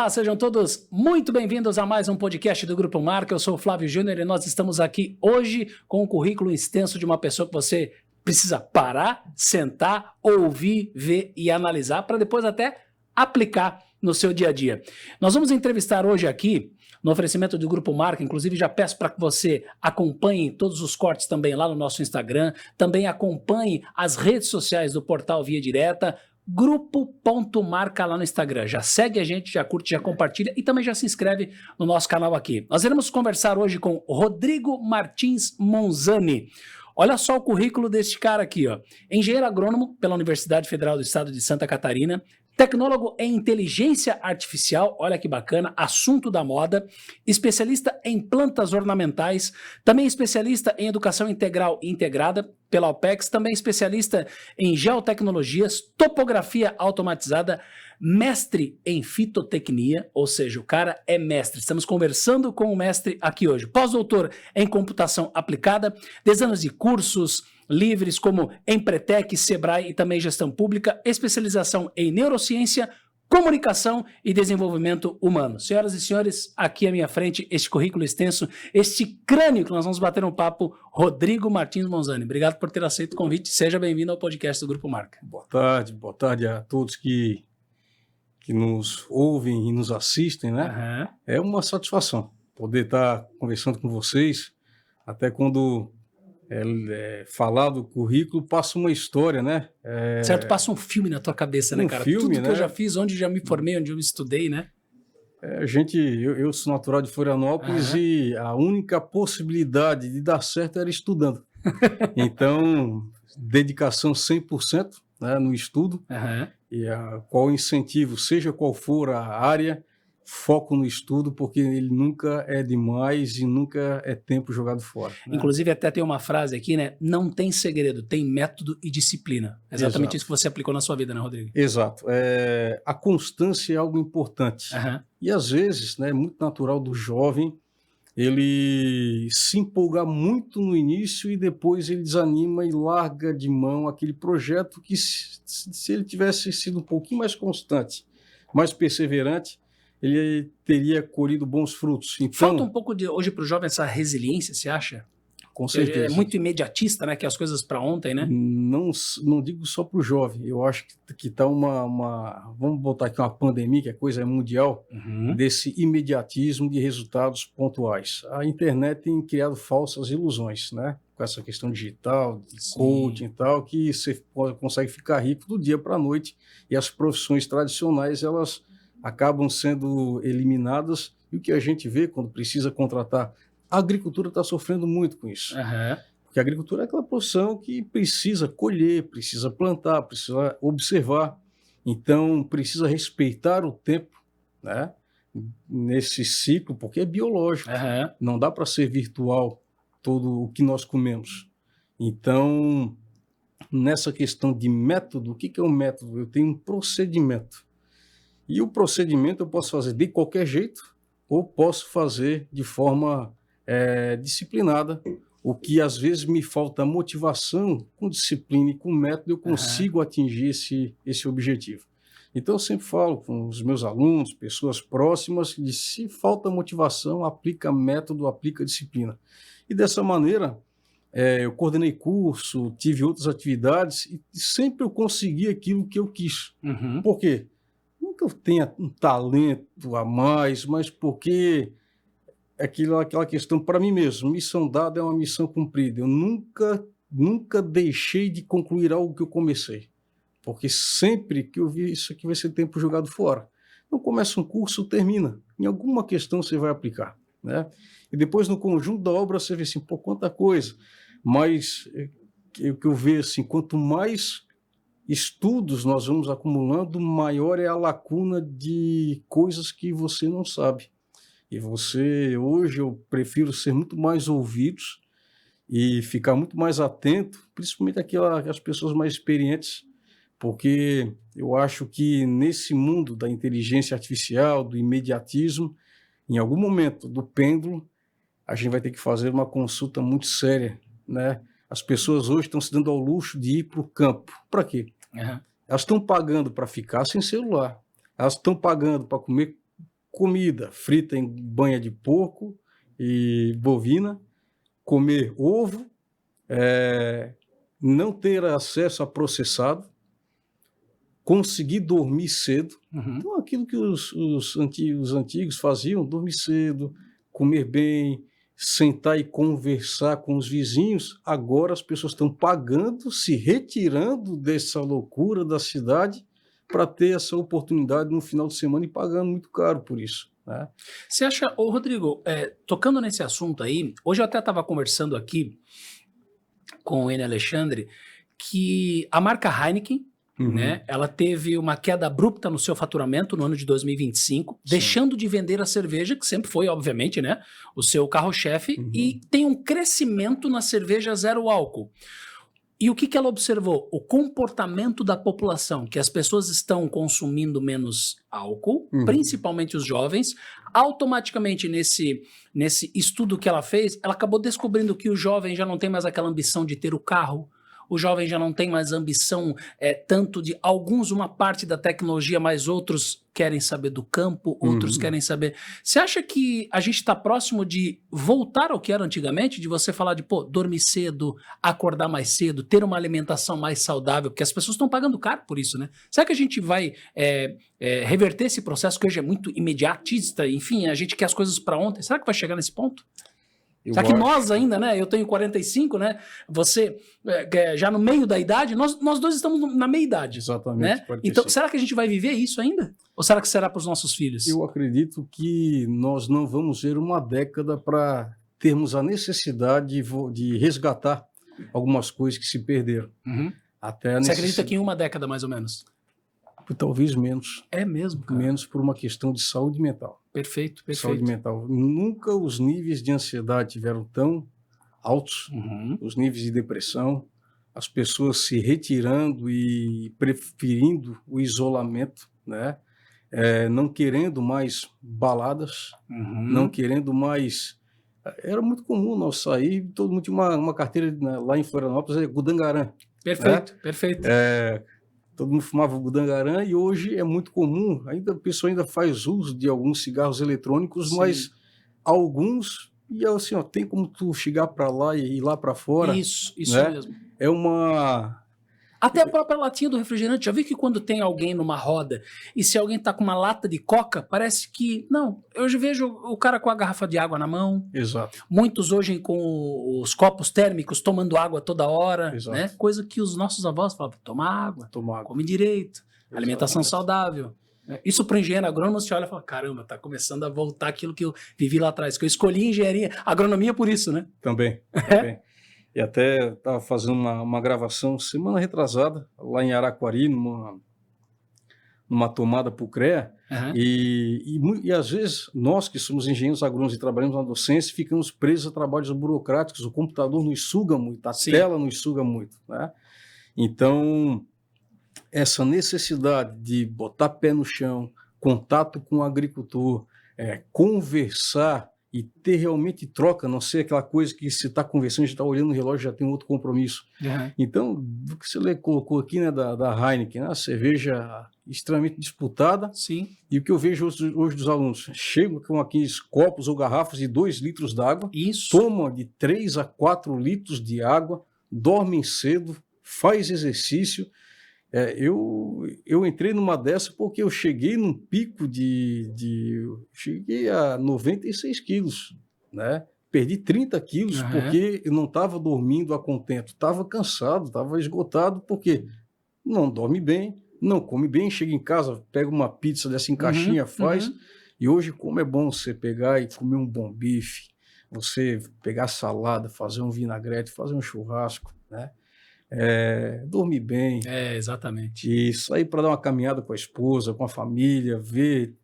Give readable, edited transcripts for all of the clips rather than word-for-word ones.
Olá, sejam todos muito bem-vindos a mais um podcast do Grupo Marca. Eu sou o Flávio Júnior e nós estamos aqui hoje com um currículo extenso de uma pessoa que você precisa parar, sentar, ouvir, ver e analisar para depois até aplicar no seu dia a dia. Nós vamos entrevistar hoje aqui, no oferecimento do Grupo Marca, inclusive já peço para que você acompanhe todos os cortes também lá no nosso Instagram, também acompanhe as redes sociais do Portal Via Direta, grupo.marca lá no Instagram. Já segue a gente, já curte, já compartilha e também já se inscreve no nosso canal aqui. Nós iremos conversar hoje com Rodrigo Martins Monzani. Olha só o currículo deste cara aqui, ó. Engenheiro agrônomo pela Universidade Federal do Estado de Santa Catarina, tecnólogo em inteligência artificial, olha que bacana, assunto da moda, especialista em plantas ornamentais, também especialista em educação integral e integrada pela OPEX, também especialista em geotecnologias, topografia automatizada, mestre em fitotecnia, ou seja, o cara é mestre. Estamos conversando com o mestre aqui hoje. Pós-doutor em computação aplicada, 10 anos de cursos livres como Empretec, Sebrae e também gestão pública, especialização em neurociência, comunicação e desenvolvimento humano. Senhoras e senhores, aqui à minha frente, este currículo extenso, este crânio que nós vamos bater um papo, Rodrigo Martins Monzani. Obrigado por ter aceito o convite. Seja bem-vindo ao podcast do Grupo Marca. Boa tarde a todos que nos ouvem e nos assistem, né? Uhum. É uma satisfação poder estar conversando com vocês, até quando falar do currículo passa uma história, né? Certo, passa um filme na tua cabeça, né, cara? Filme, tudo que eu já fiz, onde já me formei, onde eu estudei, né? Eu sou natural de Florianópolis e a única possibilidade de dar certo era estudando. Então, dedicação 100%, né, no estudo, e qual incentivo, seja qual for a área, foco no estudo, porque ele nunca é demais e nunca é tempo jogado fora. Né? Inclusive, até tem uma frase aqui, né? Não tem segredo, tem método e disciplina. Exatamente. Isso que você aplicou na sua vida, né, Rodrigo? Exato. A constância é algo importante. E às vezes, né, é muito natural do jovem ele se empolgar muito no início e depois ele desanima e larga de mão aquele projeto que, se ele tivesse sido um pouquinho mais constante, mais perseverante, ele teria colhido bons frutos. Então, falta um pouco hoje para o jovem essa resiliência, você acha? Com certeza. É muito imediatista, né? Que as coisas para ontem, né? Não digo só para o jovem. Eu acho que está vamos botar aqui uma pandemia, que a coisa é mundial, desse imediatismo de resultados pontuais. A internet tem criado falsas ilusões, né? Com essa questão digital, de coaching e tal, que você consegue ficar rico do dia para a noite e as profissões tradicionais, elas acabam sendo eliminadas, e o que a gente vê quando precisa contratar, a agricultura está sofrendo muito com isso. Porque a agricultura é aquela profissão que precisa colher, precisa plantar, precisa observar, então precisa respeitar o tempo, né, nesse ciclo, porque é biológico, não dá para ser virtual todo o que nós comemos. Então, nessa questão de método, o que é um método? Eu tenho um procedimento. E o procedimento eu posso fazer de qualquer jeito ou posso fazer de forma disciplinada, o que às vezes me falta motivação. Com disciplina e com método eu consigo atingir esse objetivo. Então eu sempre falo com os meus alunos, pessoas próximas, que se falta motivação, aplica método, aplica disciplina. E dessa maneira eu coordenei curso, tive outras atividades e sempre eu consegui aquilo que eu quis. Por quê? Não que eu tenha um talento a mais, mas porque aquela questão para mim mesmo, missão dada é uma missão cumprida. Eu nunca deixei de concluir algo que eu comecei, porque sempre que eu vi isso aqui vai ser tempo jogado fora. Não começa um curso, termina. Em alguma questão você vai aplicar, né? E depois no conjunto da obra você vê assim, pô, quanta coisa. Mas o que eu vejo assim, quanto mais estudos nós vamos acumulando, maior é a lacuna de coisas que você não sabe. E hoje eu prefiro ser muito mais ouvidos e ficar muito mais atento, principalmente às pessoas mais experientes, porque eu acho que nesse mundo da inteligência artificial, do imediatismo, em algum momento do pêndulo, a gente vai ter que fazer uma consulta muito séria, né? As pessoas hoje estão se dando ao luxo de ir para o campo. Para quê? Elas estão pagando para ficar sem celular. Elas estão pagando para comer comida frita em banha de porco e bovina, comer ovo, não ter acesso a processado, conseguir dormir cedo. Então, aquilo que os antigos faziam, dormir cedo, comer bem, sentar e conversar com os vizinhos, agora as pessoas estão pagando, se retirando dessa loucura da cidade para ter essa oportunidade no final de semana e pagando muito caro por isso, né? Você acha, Rodrigo, tocando nesse assunto aí, hoje eu até estava conversando aqui com o Enio Alexandre, que a marca Heineken, né, ela teve uma queda abrupta no seu faturamento no ano de 2025, deixando de vender a cerveja, que sempre foi, obviamente, né, o seu carro-chefe, e tem um crescimento na cerveja zero álcool. E o que ela observou? O comportamento da população, que as pessoas estão consumindo menos álcool, principalmente os jovens. Automaticamente, nesse estudo que ela fez, ela acabou descobrindo que o jovem já não tem mais aquela ambição de ter o carro, o jovem já não tem mais ambição tanto de alguns, uma parte da tecnologia, mas outros querem saber do campo, outros querem saber. Você acha que a gente está próximo de voltar ao que era antigamente, de você falar de, dormir cedo, acordar mais cedo, ter uma alimentação mais saudável, porque as pessoas estão pagando caro por isso, né? Será que a gente vai reverter esse processo que hoje é muito imediatista, enfim, a gente quer as coisas para ontem? Será que vai chegar nesse ponto? Será que nós ainda, né? Eu tenho 45, né? Você já no meio da idade, nós dois estamos na meia idade. Exatamente. Né? Então, será que a gente vai viver isso ainda? Ou será que será para os nossos filhos? Eu acredito que nós não vamos ver uma década para termos a necessidade de resgatar algumas coisas que se perderam. Você acredita que em uma década, mais ou menos? Talvez menos. É mesmo, cara? Menos por uma questão de saúde mental. Perfeito. Saúde mental. Nunca os níveis de ansiedade tiveram tão altos, os níveis de depressão, as pessoas se retirando e preferindo o isolamento, né? Não querendo mais baladas, não querendo mais... Era muito comum nós sair, todo mundo tinha uma carteira, né, lá em Florianópolis, Gudangarã. Perfeito, né? Perfeito. Todo mundo fumava Gudangarã e hoje é muito comum, a pessoa ainda faz uso de alguns cigarros eletrônicos, mas alguns, e assim, tem como tu chegar para lá e ir lá para fora. Isso né? mesmo. É uma... Até a própria latinha do refrigerante. Já vi que quando tem alguém numa roda e se alguém tá com uma lata de coca, parece que... Não, eu já vejo o cara com a garrafa de água na mão. Exato. Muitos hoje com os copos térmicos tomando água toda hora. Exato. Né? Coisa que os nossos avós falavam, toma água, come direito, alimentação saudável. Isso para o engenheiro agrônomo, você olha e fala, caramba, tá começando a voltar aquilo que eu vivi lá atrás, que eu escolhi engenharia, agronomia por isso, né? Também. E até estava fazendo uma gravação semana retrasada, lá em Araquari, numa tomada para o CREA, e às vezes nós que somos engenheiros agrônomos e trabalhamos na docência, ficamos presos a trabalhos burocráticos, o computador nos suga muito, a tela nos suga muito. Né? Então, essa necessidade de botar pé no chão, contato com o agricultor, conversar, e ter realmente troca, não ser aquela coisa que se está conversando, a gente está olhando no relógio já tem outro compromisso. Então, do que você colocou aqui, né, da Heineken, né, a cerveja extremamente disputada. Sim. E o que eu vejo hoje dos alunos, chegam com aqueles copos ou garrafas de 2 litros d'água, tomam de 3 a 4 litros de água, dormem cedo, faz exercício. Eu entrei numa dessa porque eu cheguei num pico cheguei a 96 quilos, né? Perdi 30 quilos porque eu não estava dormindo a contento, estava cansado, estava esgotado, porque não dorme bem, não come bem, chega em casa, pega uma pizza dessa em caixinha, faz, e hoje como é bom você pegar e comer um bom bife, você pegar salada, fazer um vinagrete, fazer um churrasco, né? Dormir bem. Exatamente. E sair para dar uma caminhada com a esposa, com a família,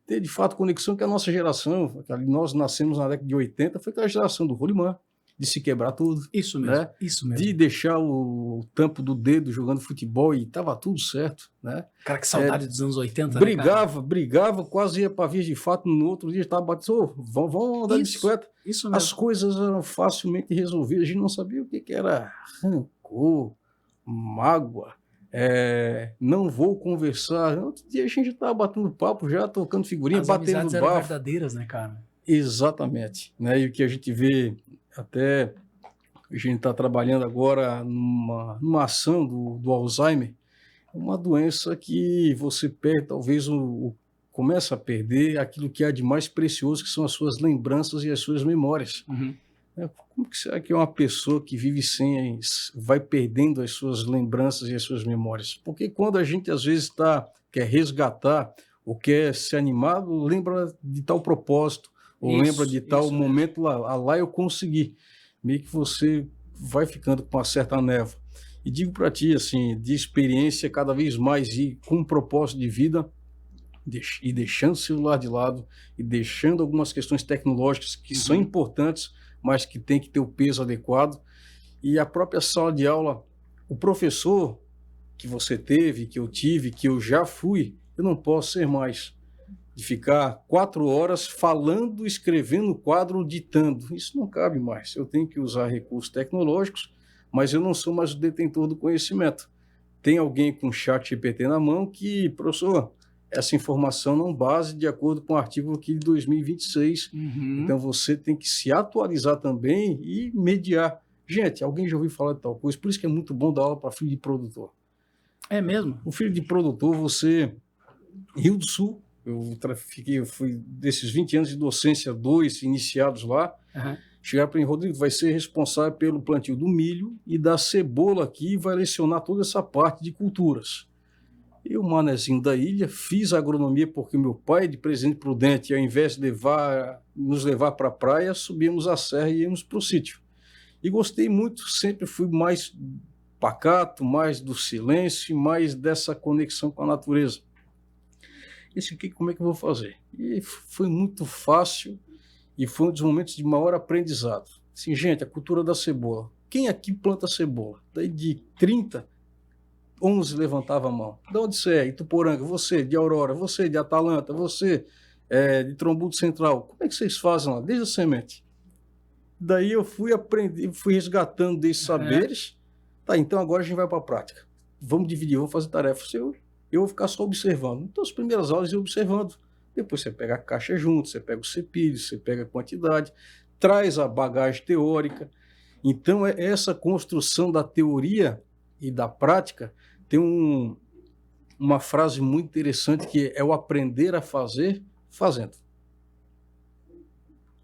ter de fato conexão com a nossa geração. Nós nascemos na década de 80, foi aquela geração do rolimã, de se quebrar tudo. Isso mesmo, né? Isso mesmo. De deixar o tampo do dedo jogando futebol e estava tudo certo. Né? Cara, que saudade dos anos 80, brigava, quase ia para vias de fato, no outro dia estava batendo, vamos andar de bicicleta. Isso mesmo. As coisas eram facilmente resolvidas, a gente não sabia o que era rancor, mágoa, não vou conversar. Outro dia a gente estava batendo papo já, tocando figurinha, As batendo amizades eram bafo. verdadeiras, né, cara? Exatamente. Né? E o que a gente vê, até a gente está trabalhando agora numa ação do Alzheimer, uma doença que você perde, talvez começa a perder aquilo que há de mais precioso, que são as suas lembranças e as suas memórias. Uhum. Como que será que uma pessoa que vive sem vai perdendo as suas lembranças e as suas memórias? Porque quando a gente às vezes quer resgatar ou quer se animar, lembra de tal propósito, ou lembra de tal momento lá eu consegui. Meio que você vai ficando com uma certa névoa. E digo para ti, assim, de experiência, cada vez mais ir com um propósito de vida, e deixando o celular de lado, e deixando algumas questões tecnológicas que são importantes, mas que tem que ter o peso adequado. E a própria sala de aula, o professor que você teve, que eu tive, que eu já fui, eu não posso ser mais. De ficar 4 horas falando, escrevendo quadro, ditando. Isso não cabe mais. Eu tenho que usar recursos tecnológicos, mas eu não sou mais o detentor do conhecimento. Tem alguém com chat GPT na mão que, professor, essa informação não base de acordo com o artigo aqui de 2026. Então você tem que se atualizar também e mediar. Gente, alguém já ouviu falar de tal coisa? Por isso que é muito bom dar aula para filho de produtor. É mesmo? O filho de produtor, Rio do Sul, eu fui desses 20 anos de docência, 2 iniciados lá, chegaram para mim, Rodrigo, vai ser responsável pelo plantio do milho e da cebola aqui e vai lecionar toda essa parte de culturas. Eu, manezinho da ilha, fiz agronomia porque meu pai, de Presidente Prudente, ao invés de nos levar para a praia, subíamos a serra e íamos para o sítio. E gostei muito, sempre fui mais pacato, mais do silêncio, mais dessa conexão com a natureza. Como é que eu vou fazer? E foi muito fácil e foi um dos momentos de maior aprendizado. Assim, gente, a cultura da cebola. Quem aqui planta cebola? Daí de 30, 11 levantava a mão. De onde você é? Ituporanga. Você, de Aurora. Você, de Atalanta. Você, de Trombudo Central. Como é que vocês fazem lá? Desde a semente. Daí eu fui aprender, fui resgatando desses saberes. Tá, então agora a gente vai para a prática. Vamos dividir, vamos fazer tarefas. Eu vou ficar só observando. Então, as primeiras aulas eu observando. Depois você pega a caixa junto, você pega o cepilho, você pega a quantidade, traz a bagagem teórica. Então, essa construção da teoria e da prática tem uma frase muito interessante que é o aprender a fazer fazendo.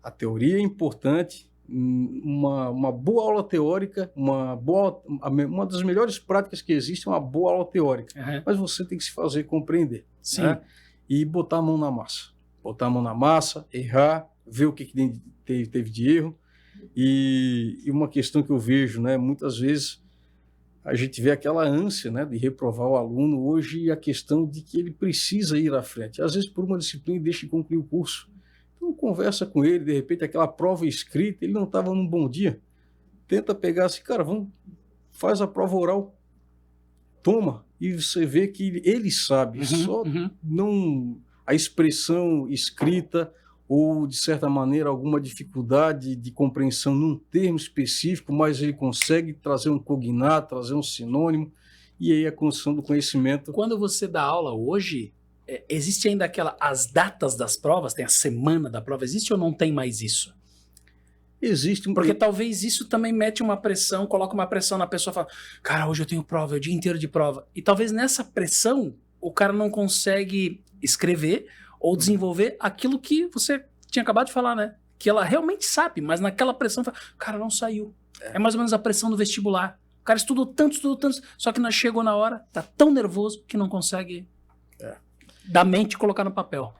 A teoria é importante, uma boa aula teórica, uma das melhores práticas que existe é uma boa aula teórica, mas você tem que se fazer compreender. Sim. Né? E botar a mão na massa. Botar a mão na massa, errar, ver o que teve de erro. E uma questão que eu vejo, né, muitas vezes a gente vê aquela ânsia, né, de reprovar o aluno, hoje a questão de que ele precisa ir à frente. Às vezes por uma disciplina e deixa de concluir o curso. Então conversa com ele, de repente aquela prova escrita, ele não estava num bom dia. Tenta pegar assim, cara, faz a prova oral, toma, e você vê que ele sabe, não a expressão escrita ou, de certa maneira, alguma dificuldade de compreensão num termo específico, mas ele consegue trazer um cognato, trazer um sinônimo, e aí a construção do conhecimento. Quando você dá aula hoje, existe ainda as datas das provas, tem a semana da prova, existe ou não tem mais isso? Existe Porque talvez isso também mete uma pressão, coloca uma pressão na pessoa, fala, cara, hoje eu tenho prova, é o dia inteiro de prova. E talvez nessa pressão, o cara não consegue escrever ou desenvolver aquilo que você tinha acabado de falar, né? Que ela realmente sabe, mas naquela pressão, fala, cara, não saiu. É mais ou menos a pressão do vestibular. O cara estudou tanto, só que não chegou na hora, tá tão nervoso que não consegue da mente colocar no papel.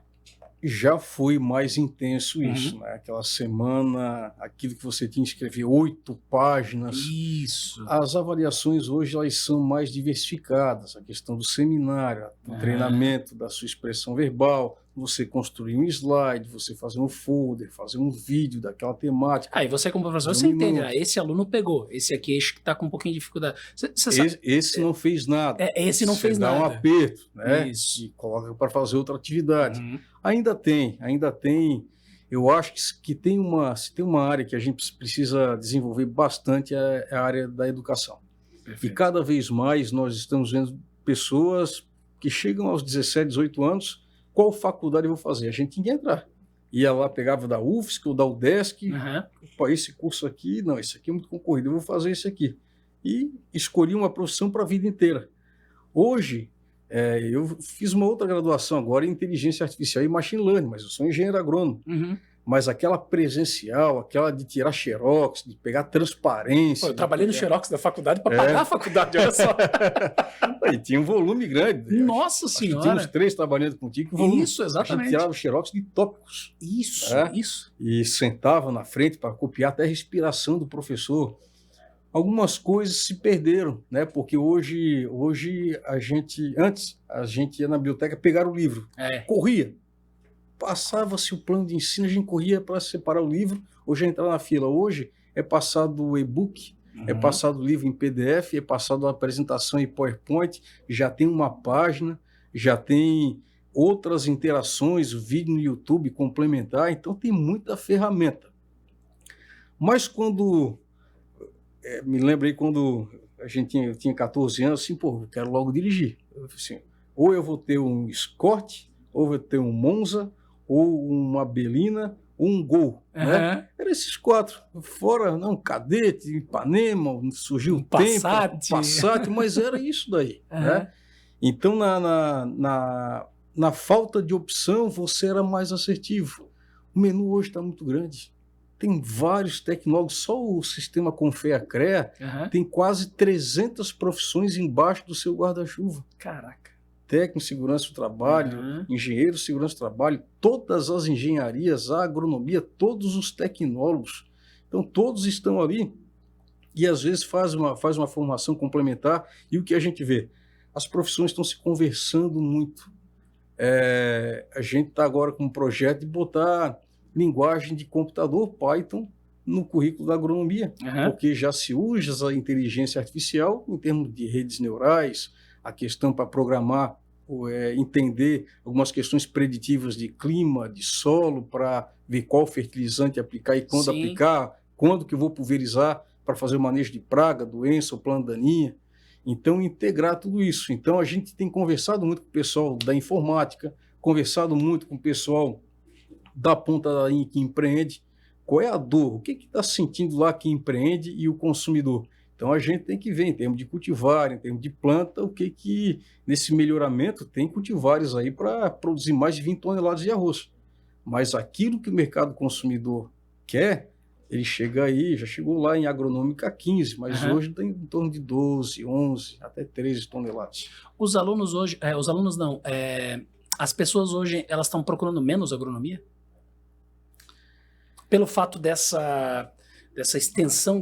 Já foi mais intenso isso, né? Aquela semana, aquilo que você tinha que escrever 8 páginas. Isso. As avaliações hoje elas são mais diversificadas. A questão do seminário, do treinamento da sua expressão verbal, você construir um slide, você fazer um folder, fazer um vídeo daquela temática. Aí você como professor, você entende, esse aluno pegou, esse aqui acho que está com um pouquinho de dificuldade. Esse não fez nada. Esse não fez nada. Dá um aperto, né? Isso. E coloca para fazer outra atividade. Ainda tem. Eu acho que se tem uma área que a gente precisa desenvolver bastante é a área da educação. E cada vez mais nós estamos vendo pessoas que chegam aos 17, 18 anos, qual faculdade eu vou fazer? A gente tinha que entrar. Ia lá, pegava da UFSC ou da UDESC, esse curso aqui, não, esse aqui é muito concorrido, eu vou fazer esse aqui. E escolhi uma profissão para a vida inteira. Hoje, eu fiz uma outra graduação agora em inteligência artificial e machine learning, mas eu sou engenheiro agrônomo. Mas aquela presencial, aquela de tirar xerox, de pegar transparência... Pô, eu trabalhei no xerox da faculdade para pagar a faculdade, olha só. E tinha um volume grande. Nossa Senhora! Tinha uns 3 trabalhando contigo. Isso, exatamente. A gente tirava o xerox de tópicos. Isso. E sentava na frente para copiar até a respiração do professor. Algumas coisas se perderam, né? Porque hoje antes a gente ia na biblioteca pegar o livro, corria. Passava-se o plano de ensino, a gente corria para separar o livro, hoje é entrar na fila. Hoje é passado o e-book, é passado o livro em PDF, é passado a apresentação em PowerPoint, já tem uma página, já tem outras interações, o vídeo no YouTube complementar, então tem muita ferramenta. Mas quando... me lembro aí quando eu tinha 14 anos, assim, eu quero logo dirigir. Assim, ou eu vou ter um Escort, ou eu vou ter um Monza, ou uma Belina, ou um Gol. Né? Eram esses 4. Fora, não, Cadete, Ipanema, surgiu o Passat. Passat, mas era isso daí. Né? Então, na falta de opção, você era mais assertivo. O menu hoje está muito grande. Tem vários tecnólogos, só o sistema Confea-CREA tem quase 300 profissões embaixo do seu guarda-chuva. Caraca. Técnico de segurança do trabalho, engenheiro de segurança do trabalho, todas as engenharias, a agronomia, todos os tecnólogos. Então, todos estão ali e, às vezes, faz uma formação complementar. E o que a gente vê? As profissões estão se conversando muito. A gente está agora com um projeto de botar linguagem de computador, Python, no currículo da agronomia, porque já se usa a inteligência artificial em termos de redes neurais, a questão para programar, entender algumas questões preditivas de clima, de solo, para ver qual fertilizante aplicar e quando aplicar, quando que eu vou pulverizar para fazer o manejo de praga, doença ou planta daninha. Então, integrar tudo isso. Então, a gente tem conversado muito com o pessoal da informática, conversado muito com o pessoal da ponta da linha que empreende. Qual é a dor? O que está sentindo lá quem empreende e o consumidor? Então, a gente tem que ver, em termos de cultivar, em termos de planta, o que nesse melhoramento tem cultivares aí para produzir mais de 20 toneladas de arroz. Mas aquilo que o mercado consumidor quer, ele chega aí, já chegou lá em agronômica 15, mas hoje tem em torno de 12, 11, até 13 toneladas. Os alunos hoje, as pessoas hoje, elas estão procurando menos agronomia? Pelo fato dessa extensão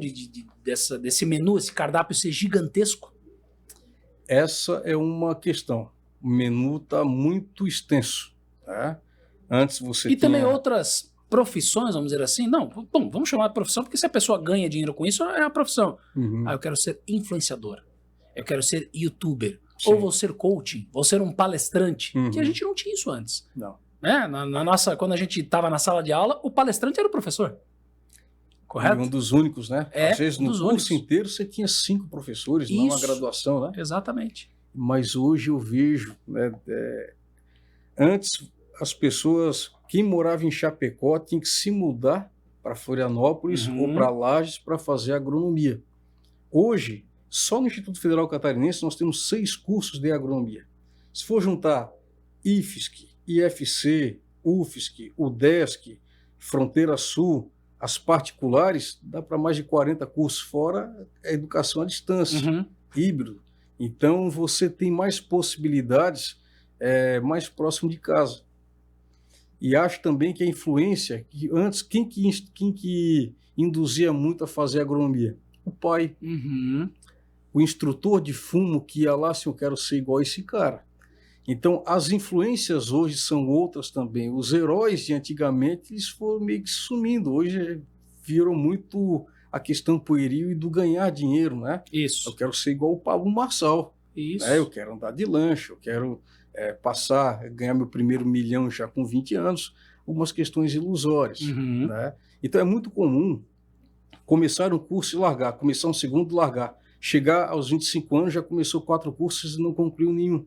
desse menu, esse cardápio ser gigantesco? Essa é uma questão. O menu está muito extenso. Tá? Antes você também outras profissões, vamos dizer assim. Não, bom, vamos chamar de profissão, porque se a pessoa ganha dinheiro com isso, é a profissão. Eu quero ser influenciador. Eu quero ser youtuber. Sim. Ou vou ser coaching, vou ser um palestrante. Que a gente não tinha isso antes. Não. Quando a gente estava na sala de aula, o palestrante era o professor. Correto? Um dos únicos, né? Às vezes no curso únicos. Inteiro você tinha 5 professores, não uma graduação, né? Exatamente. Mas hoje eu vejo, né, antes as pessoas, quem morava em Chapecó tinha que se mudar para Florianópolis ou para Lages para fazer agronomia. Hoje, só no Instituto Federal Catarinense nós temos 6 cursos de agronomia. Se for juntar IFSC, IFC, UFSC, UDESC, Fronteira Sul, as particulares, dá para mais de 40 cursos, fora a educação à distância, híbrido. Então, você tem mais possibilidades mais próximo de casa. E acho também que a influência, que antes, quem que induzia muito a fazer agronomia? O pai. O instrutor de fumo que ia lá, assim, eu quero ser igual a esse cara. Então, as influências hoje são outras também. Os heróis de antigamente, eles foram meio que sumindo. Hoje viram muito a questão pueril e do ganhar dinheiro, né? Isso. Eu quero ser igual o Pablo Marçal. Isso. Né? Eu quero andar de lancha, eu quero ganhar meu primeiro milhão já com 20 anos. Algumas questões ilusórias. Né? Então, é muito comum começar um curso e largar, começar um segundo e largar. chegar aos 25 anos, já começou 4 cursos e não concluiu nenhum.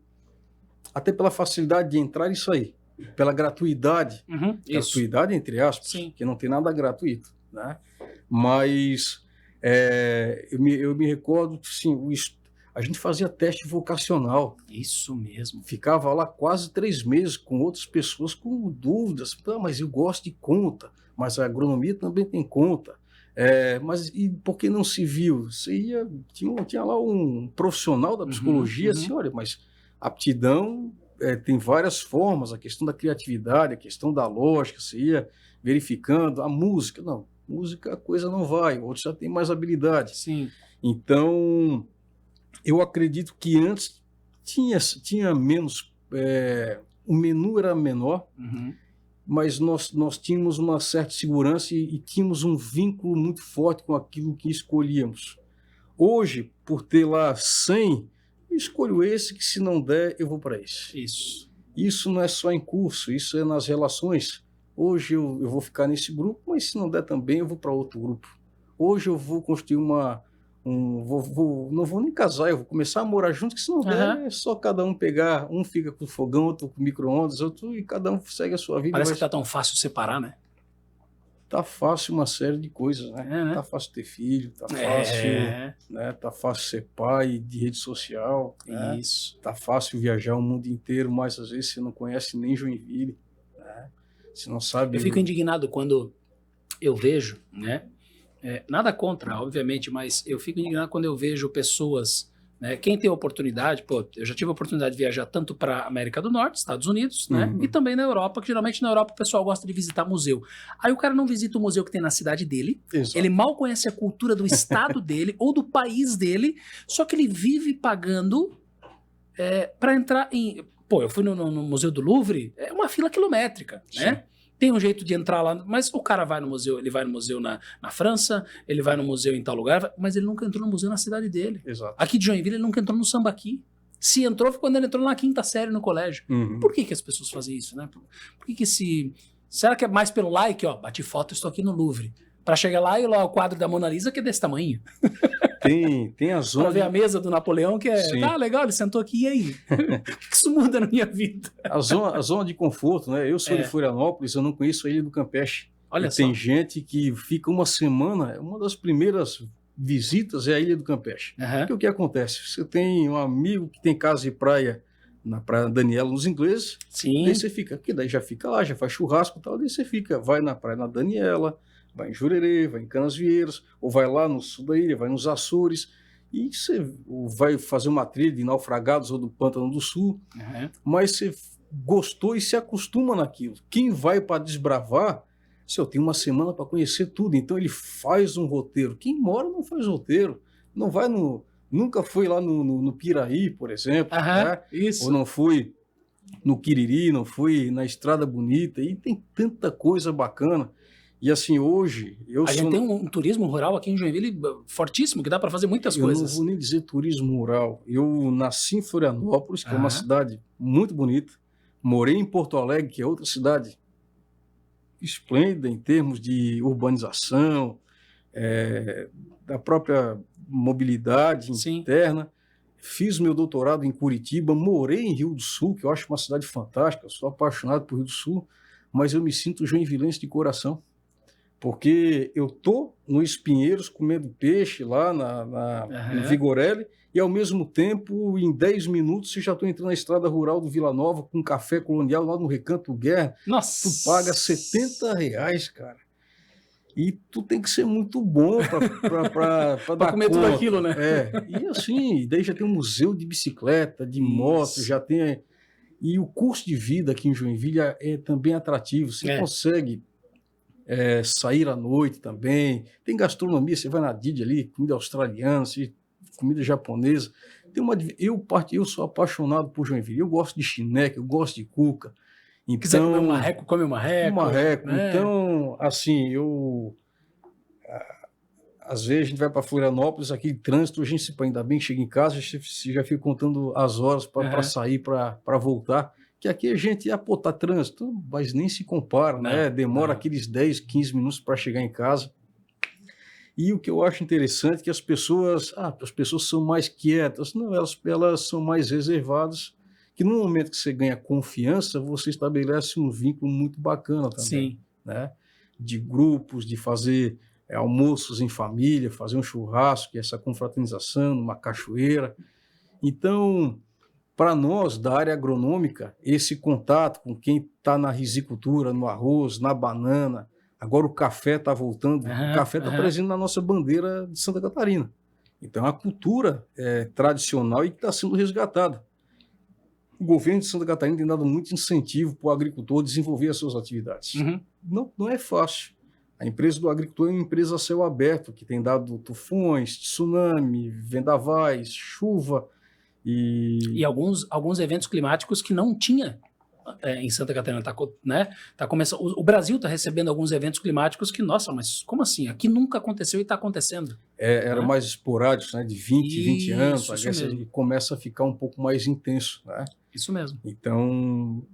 Até pela facilidade de entrar e sair, pela gratuidade, gratuidade entre aspas, Sim. que não tem nada gratuito, né? Mas eu me recordo que sim, a gente fazia teste vocacional. Isso mesmo. Ficava lá quase 3 meses com outras pessoas com dúvidas. Mas eu gosto de conta, mas a agronomia também tem conta. Mas e por que não se viu? Você tinha lá um profissional da psicologia, assim, olha, mas aptidão tem várias formas, a questão da criatividade, a questão da lógica, você ia verificando, a música, não, música a coisa não vai, outros já têm mais habilidade. Sim. Então, eu acredito que antes tinha menos, o menu era menor, mas nós tínhamos uma certa segurança e tínhamos um vínculo muito forte com aquilo que escolhíamos. Hoje, por ter lá 100, eu escolho esse, que se não der, eu vou para esse. Isso não é só em curso, isso é nas relações. Hoje eu vou ficar nesse grupo, mas se não der também, eu vou para outro grupo. Hoje eu vou construir não vou nem casar, eu vou começar a morar junto, que se não der, é só cada um pegar, um fica com fogão, outro com micro-ondas, outro, e cada um segue a sua vida. Parece que tá tão fácil separar, né? Tá fácil uma série de coisas, né? Né? Tá fácil ter filho, tá fácil, né? Tá fácil ser pai de rede social, né? Isso. Tá fácil viajar o mundo inteiro, mas às vezes você não conhece nem Joinville, né? Você não sabe... Eu fico indignado quando eu vejo, né? Nada contra, obviamente, mas eu fico indignado quando eu vejo pessoas, né? Quem tem oportunidade, eu já tive a oportunidade de viajar tanto para a América do Norte, Estados Unidos, né? E também na Europa, que geralmente na Europa o pessoal gosta de visitar museu. Aí o cara não visita o museu que tem na cidade dele, ele mal conhece a cultura do estado dele ou do país dele, só que ele vive pagando para entrar em... eu fui no Museu do Louvre, é uma fila quilométrica, né? Tem um jeito de entrar lá, mas o cara vai no museu, ele vai no museu na França, ele vai no museu em tal lugar, mas ele nunca entrou no museu na cidade dele. Exato. Aqui de Joinville ele nunca entrou no Sambaqui. Se entrou foi quando ele entrou na 5ª série no colégio. Por que as pessoas fazem isso, né? Por que será que é mais pelo like, ó, bati foto, estou aqui no Louvre, para chegar lá e lá o quadro da Mona Lisa que é desse tamanho. Tem a zona... Para ver a mesa do Napoleão, que legal, ele sentou aqui, e aí? O que isso muda na minha vida? A zona de conforto, né? Eu sou de Florianópolis, eu não conheço a Ilha do Campeche. Olha só. Tem gente que fica uma semana, uma das primeiras visitas é a Ilha do Campeche. Porque o que acontece? Você tem um amigo que tem casa de praia na Praia Daniela, nos ingleses, daí você fica, porque daí já fica lá, já faz churrasco e tal, daí você fica, vai na Praia na Daniela, vai em Jurerê, vai em Canasvieiras, ou vai lá no sul da ilha, vai nos Açores, e você vai fazer uma trilha de Naufragados ou do Pântano do Sul, mas você gostou e se acostuma naquilo. Quem vai para desbravar, eu tenho uma semana para conhecer tudo, então ele faz um roteiro. Quem mora não faz roteiro, não vai nunca foi lá no Piraí, por exemplo, né? Ou não foi no Quiriri, não foi na Estrada Bonita, e tem tanta coisa bacana. E assim, hoje... A gente tem um turismo rural aqui em Joinville fortíssimo, que dá para fazer muitas coisas. Eu não vou nem dizer turismo rural. Eu nasci em Florianópolis, que é uma cidade muito bonita. Morei em Porto Alegre, que é outra cidade esplêndida em termos de urbanização, da própria mobilidade interna. Fiz meu doutorado em Curitiba, morei em Rio do Sul, que eu acho uma cidade fantástica, sou apaixonado por Rio do Sul, mas eu me sinto joinvilense de coração. Porque eu estou no Espinheiros comendo peixe lá no Vigorelli e, ao mesmo tempo, em 10 minutos, eu já estou entrando na estrada rural do Vila Nova com um café colonial lá no Recanto Guerra. Nossa! Tu paga R$70, cara. E tu tem que ser muito bom para dar comer conta. Tudo aquilo, né? E assim, daí já tem um museu de bicicleta, de moto, já tem... E o custo de vida aqui em Joinville é também atrativo. Você consegue... sair à noite também, tem gastronomia, você vai na Didi ali, comida australiana, comida japonesa, eu sou apaixonado por Joinville, eu gosto de chineca, eu gosto de cuca, então, quiser comer um marreco, come um marreco, né? Então, assim, às vezes a gente vai para Florianópolis, aquele trânsito, a gente ainda bem que chega em casa, você já fica contando as horas para sair, para voltar, que aqui a gente, tá trânsito, mas nem se compara, né? Demora aqueles 10, 15 minutos para chegar em casa. E o que eu acho interessante é que as pessoas são mais quietas. Não, elas são mais reservadas, que no momento que você ganha confiança, você estabelece um vínculo muito bacana também. Sim. Né? De grupos, de fazer almoços em família, fazer um churrasco, essa confraternização, uma cachoeira. Então, para nós, da área agronômica, esse contato com quem está na risicultura, no arroz, na banana, agora o café está voltando, o café está presente na nossa bandeira de Santa Catarina. Então, a cultura tradicional e que está sendo resgatada. O governo de Santa Catarina tem dado muito incentivo para o agricultor desenvolver as suas atividades. Não é fácil. A empresa do agricultor é uma empresa a céu aberto, que tem dado tufões, tsunami, vendavais, chuva. E alguns eventos climáticos que não tinha em Santa Catarina. Tá começando, o Brasil está recebendo alguns eventos climáticos que, nossa, mas como assim? Aqui nunca aconteceu e está acontecendo. Era mais esporádicos, né? De 20 anos, e começa a ficar um pouco mais intenso. Né? Isso mesmo. Então,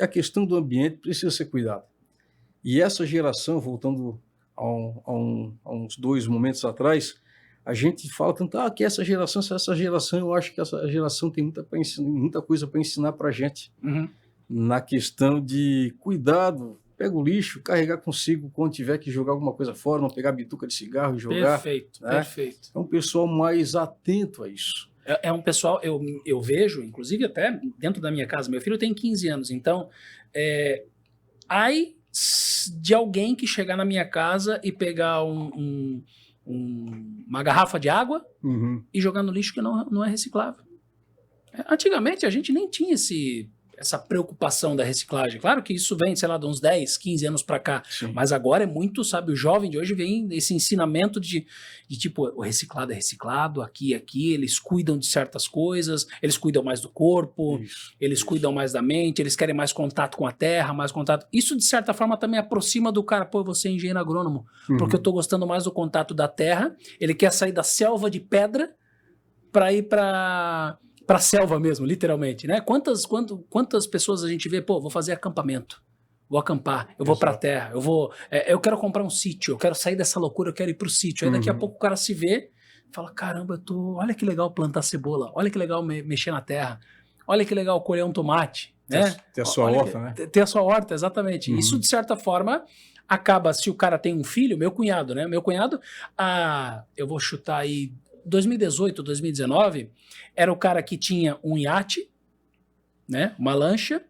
a questão do ambiente precisa ser cuidada. E essa geração, voltando a uns 2 momentos atrás, a gente fala tanto que essa geração, eu acho que essa geração tem muita coisa para ensinar para a gente. Na questão de cuidado, pega o lixo, carregar consigo quando tiver que jogar alguma coisa fora, não pegar bituca de cigarro e jogar. Perfeito, né? Perfeito. É um pessoal mais atento a isso. É um pessoal, eu vejo, inclusive até dentro da minha casa, meu filho tem 15 anos, então, de alguém que chegar na minha casa e pegar uma garrafa de água e jogar no lixo que não é reciclável. Antigamente a gente nem tinha essa preocupação da reciclagem. Claro que isso vem, sei lá, de uns 10, 15 anos para cá. Sim. Mas agora é muito, sabe, o jovem de hoje vem esse ensinamento de tipo, o reciclado é reciclado, aqui, eles cuidam de certas coisas, eles cuidam mais do corpo, eles cuidam mais da mente, eles querem mais contato com a terra, mais contato. Isso, de certa forma, também aproxima do cara, pô, você é engenheiro agrônomo, porque eu tô gostando mais do contato da terra, ele quer sair da selva de pedra para ir para a selva mesmo, literalmente, né? Quantas pessoas a gente vê, pô, vou fazer acampamento, vou acampar, eu vou para a terra, eu quero comprar um sítio, eu quero sair dessa loucura, eu quero ir para o sítio. Aí daqui a pouco o cara se vê, fala, caramba, olha que legal plantar cebola, olha que legal mexer na terra, olha que legal colher um tomate, né? Ter a sua horta, né? Ter a sua horta, exatamente. Isso, de certa forma, acaba, se o cara tem um filho, meu cunhado, né? Meu cunhado, eu vou chutar aí, 2018, 2019, era o cara que tinha um iate, né, uma lancha,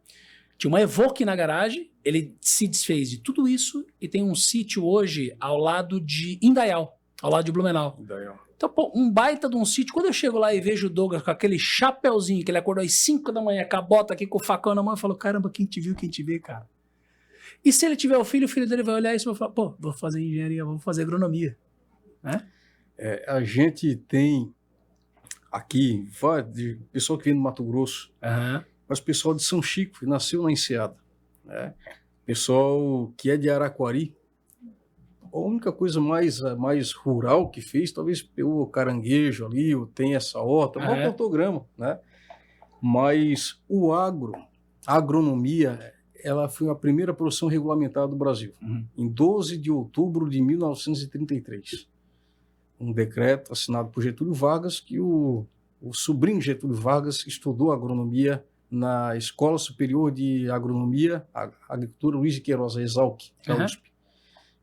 tinha uma Evoque na garagem, ele se desfez de tudo isso e tem um sítio hoje ao lado de Indaial, ao lado de Blumenau. Então, pô, um baita de um sítio. Quando eu chego lá e vejo o Douglas com aquele chapeuzinho, que ele acordou às 5 da manhã, com a bota aqui, com o facão na mão, eu falo, caramba, quem te viu, quem te vê, cara. E se ele tiver o filho dele vai olhar isso e vai falar, pô, vou fazer engenharia, vou fazer agronomia, né? A gente tem aqui, pessoal que vem do Mato Grosso, mas pessoal de São Chico, que nasceu na Enseada, né? Pessoal que é de Araquari, a única coisa mais rural que fez, talvez pegou caranguejo ali, ou tem essa horta, mal plantou grama, né? Mas a agronomia, ela foi a primeira profissão regulamentada do Brasil, em 12 de outubro de 1933. Um decreto assinado por Getúlio Vargas, que o sobrinho de Getúlio Vargas estudou agronomia na Escola Superior de Agronomia, Agricultura Luiz de Queiroz, a ESALC, da USP.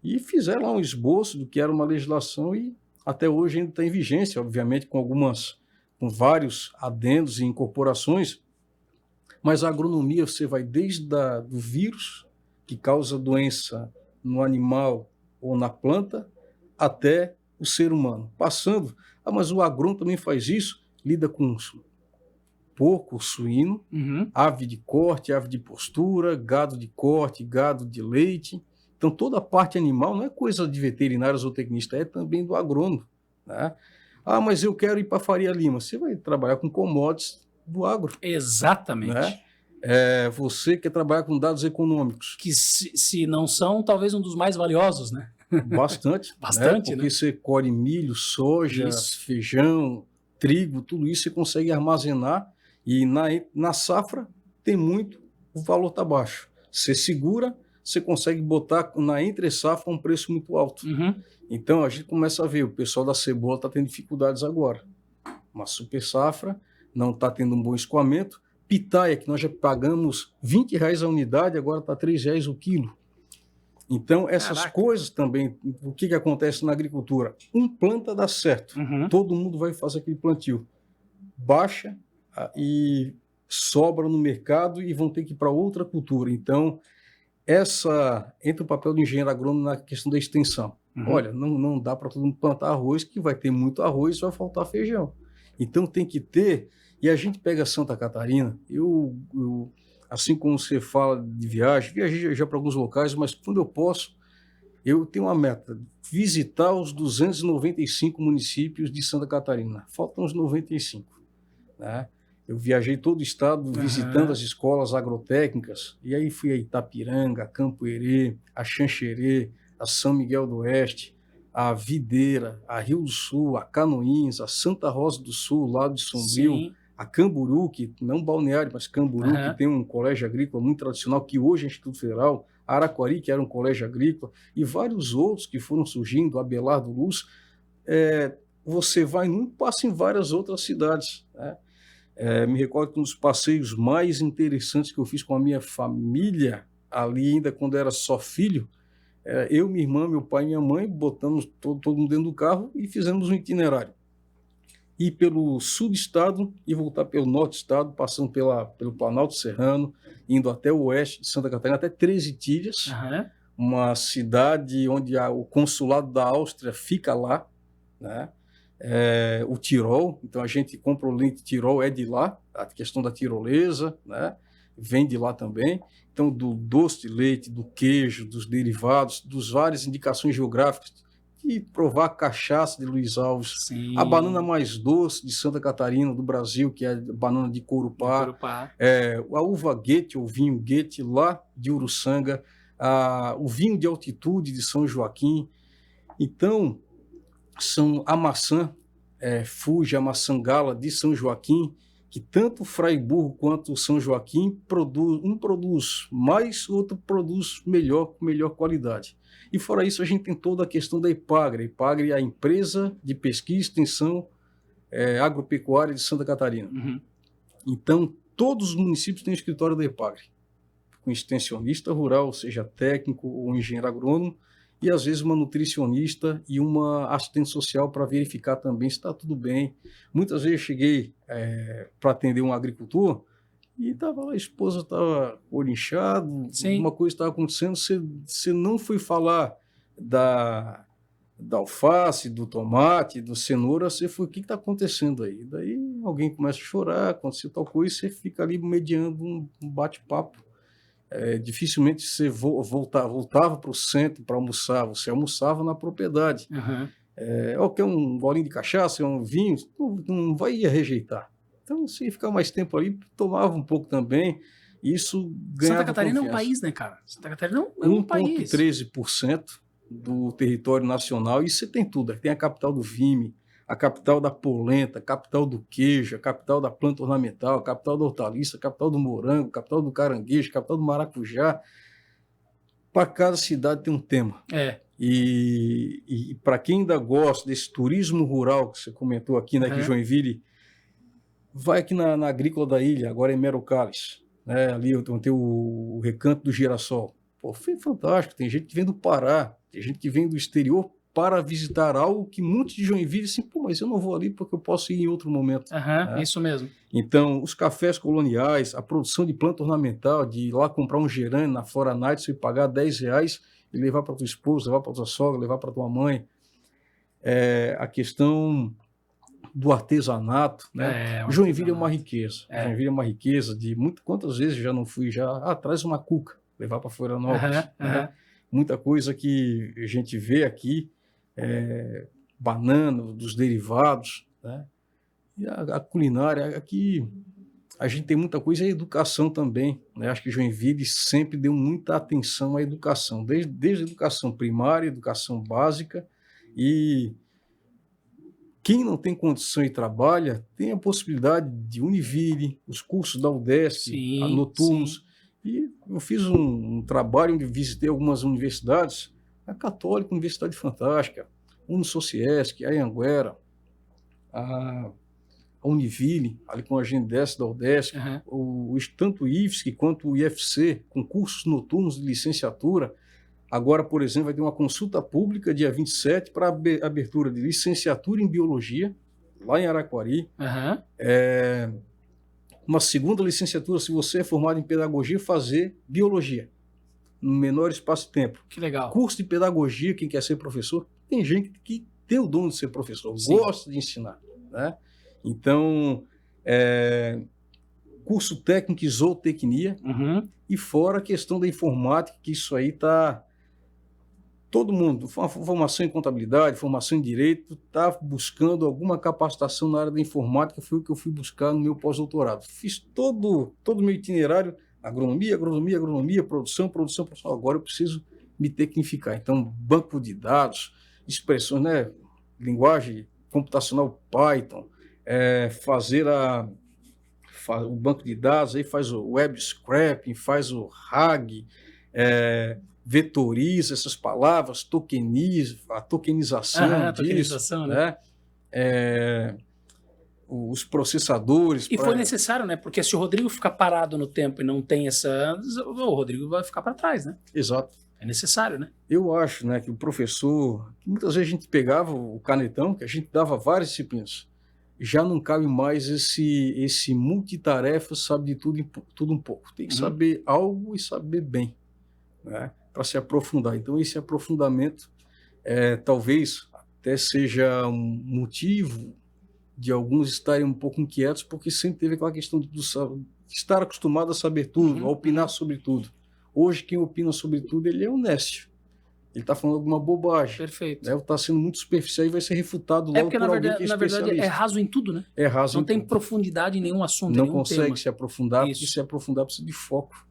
E fizeram lá um esboço do que era uma legislação e até hoje ainda está em vigência, obviamente com vários adendos e incorporações, mas a agronomia você vai desde do vírus, que causa doença no animal ou na planta, até o ser humano, passando, mas o agrônomo também faz isso, lida com porco, suíno, ave de corte, ave de postura, gado de corte, gado de leite. Então toda a parte animal não é coisa de veterinários ou tecnistas, é também do agrônomo, né? Mas eu quero ir para Faria Lima, você vai trabalhar com commodities do agro. Exatamente. Né? Você quer trabalhar com dados econômicos. Que se não são, talvez um dos mais valiosos, né? Bastante, Bastante, né? Porque você colhe milho, soja, feijão, trigo, tudo isso você consegue armazenar e na safra tem muito, o valor está baixo. Você segura, você consegue botar na entre-safra um preço muito alto. Então, a gente começa a ver, o pessoal da cebola está tendo dificuldades agora. Uma super safra, não está tendo um bom escoamento. Pitaia, que nós já pagamos R$ 20 a unidade, agora está R$ 3 o quilo. Então, essas Caraca. coisas também, o que acontece na agricultura? Um planta dá certo, todo mundo vai fazer aquele plantio. Baixa e sobra no mercado e vão ter que ir para outra cultura. Então, entra o papel do engenheiro agrônomo na questão da extensão. Olha, não dá para todo mundo plantar arroz, que vai ter muito arroz e vai faltar feijão. Então, tem que ter, e a gente pega Santa Catarina, assim como você fala de viajei já para alguns locais, mas quando eu posso, eu tenho uma meta, visitar os 295 municípios de Santa Catarina. Faltam os 95, né? Eu viajei todo o estado visitando as escolas agrotécnicas, e aí fui a Itapiranga, a Campo Herê, a Xanxerê, a São Miguel do Oeste, a Videira, a Rio do Sul, a Canoinhas, a Santa Rosa do Sul, Lago de Sombrio, sim, a Camburu, que não balneário, mas Camburu, que tem um colégio agrícola muito tradicional, que hoje é Instituto Federal, Araquari, que era um colégio agrícola, e vários outros que foram surgindo, Abelardo Luz. Você vai num, passa em várias outras cidades, né? Me recordo que um dos passeios mais interessantes que eu fiz com a minha família, ali ainda quando era só filho, eu, minha irmã, meu pai e minha mãe, botamos todo mundo dentro do carro e fizemos um itinerário. Ir pelo sul do estado e voltar pelo norte do estado, passando pelo Planalto Serrano, indo até o oeste de Santa Catarina, até Três Itilhas, uma cidade onde o consulado da Áustria fica lá, né? O Tirol, então a gente compra o leite Tirol, é de lá, a questão da tirolesa, né? Vem de lá também. Então, do doce de leite, do queijo, dos derivados, dos várias indicações geográficas, e provar a cachaça de Luiz Alves, sim, a banana mais doce de Santa Catarina, do Brasil, que é a banana de Corupá, a uva Guete, ou vinho Guete, lá de Uruçanga, o vinho de altitude de São Joaquim. Então, são a maçã Fuji, a maçã Gala de São Joaquim, que tanto Fraiburgo quanto São Joaquim um produz mais, o outro produz melhor, com melhor qualidade. E fora isso, a gente tem toda a questão da Ipagre. A Ipagre é a empresa de pesquisa e extensão agropecuária de Santa Catarina. Então, todos os municípios têm um escritório da Ipagre, com extensionista rural, seja técnico ou engenheiro agrônomo, e às vezes uma nutricionista e uma assistente social para verificar também se está tudo bem. Muitas vezes eu cheguei para atender um agricultor e estava lá, a esposa estava olho inchado, uma coisa estava acontecendo, você não foi falar da alface, do tomate, do cenoura, você foi, o que está acontecendo aí? Daí alguém começa a chorar, aconteceu tal coisa, e você fica ali mediando um bate-papo. Dificilmente você voltava para o centro para almoçar, você almoçava na propriedade. Quer um bolinho de cachaça, um vinho, não vai rejeitar. Então, se ficar mais tempo ali, tomava um pouco também, isso ganhava Santa Catarina confiança. É um país, né, cara? Santa Catarina é um país. 1,13% do território nacional, e você tem tudo. Tem a capital do vime, a capital da polenta, a capital do queijo, a capital da planta ornamental, a capital da hortaliça, a capital do morango, a capital do caranguejo, a capital do maracujá. Para cada cidade tem um tema. E para quem ainda gosta desse turismo rural que você comentou aqui, né, que Joinville, vai aqui na Agrícola da Ilha, agora em Merocales, né, ali tem o Recanto do Girassol. Pô, foi fantástico, tem gente que vem do Pará, tem gente que vem do exterior para visitar algo que muitos de Joinville assim, mas eu não vou ali porque eu posso ir em outro momento. Né? Isso mesmo. Então, os cafés coloniais, a produção de planta ornamental, de ir lá comprar um gerânio na Flora Nights e pagar R$10 e levar para tua esposa, levar para tua sogra, levar para tua mãe. A questão do artesanato, né? Joinville é uma riqueza. Joinville é uma riqueza de quantas vezes eu já não fui, traz uma cuca, levar para Florianópolis. Né? Muita coisa que a gente vê aqui, banana, dos derivados, né? E a culinária, aqui a gente tem muita coisa, e a educação também, né? Acho que Joinville sempre deu muita atenção à educação, desde a educação primária, educação básica, e quem não tem condição e trabalha, tem a possibilidade de Univille, os cursos da UDESC, a noturnos. E eu fiz um trabalho onde visitei algumas universidades, a Católica, universidade fantástica, Unisociesc, a Anhanguera, a Univille, ali com a Gendes da UDESC, tanto o IFSC quanto o IFC, com cursos noturnos de licenciatura. Agora, por exemplo, vai ter uma consulta pública dia 27 para abertura de licenciatura em Biologia, lá em Araquari. Uma segunda licenciatura, se você é formado em Pedagogia, fazer Biologia, no menor espaço de tempo. Que legal. Curso de Pedagogia, quem quer ser professor, tem gente que tem o dom de ser professor, Sim. gosta de ensinar, né? Então, curso técnico em zootecnia, e fora a questão da informática, que isso aí está... Todo mundo, formação em contabilidade, formação em direito, está buscando alguma capacitação na área da informática, foi o que eu fui buscar no meu pós-doutorado. Fiz todo o meu itinerário, agronomia, produção. Agora eu preciso me tecnificar. Então, banco de dados, expressões, né? Linguagem computacional Python, fazer o banco de dados, aí faz o web scraping, faz o RAG, vetoriza essas palavras, tokeniza, a tokenização disso, né? Os processadores... E foi necessário, né? Porque se o Rodrigo ficar parado no tempo e não tem essa... O Rodrigo vai ficar para trás, né? Exato. É necessário, né? Eu acho, né, que o professor... Muitas vezes a gente pegava o canetão, que a gente dava várias disciplinas. Já não cabe mais esse multitarefa, sabe de tudo um pouco. Tem que saber algo e saber bem, né? Para se aprofundar. Então, esse aprofundamento talvez até seja um motivo de alguns estarem um pouco inquietos, porque sempre teve aquela questão de estar acostumado a saber tudo, a opinar sobre tudo. Hoje, quem opina sobre tudo, ele é honesto. Ele está falando alguma bobagem. Perfeito. Né? Está sendo muito superficial e vai ser refutado logo por alguém que é especialista. Na verdade, é raso em tudo, né? É raso Não tem profundidade em nenhum assunto, não nenhum consegue tema. se aprofundar, porque se aprofundar precisa de foco,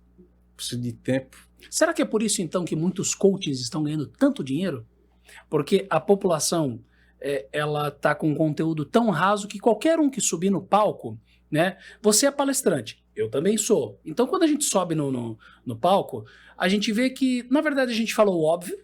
precisa de tempo. Será que é por isso, então, que muitos coaches estão ganhando tanto dinheiro? Porque a população, ela está com um conteúdo tão raso que qualquer um que subir no palco, né? Você é palestrante, eu também sou. Então, quando a gente sobe no palco, a gente vê que, na verdade, a gente falou o óbvio,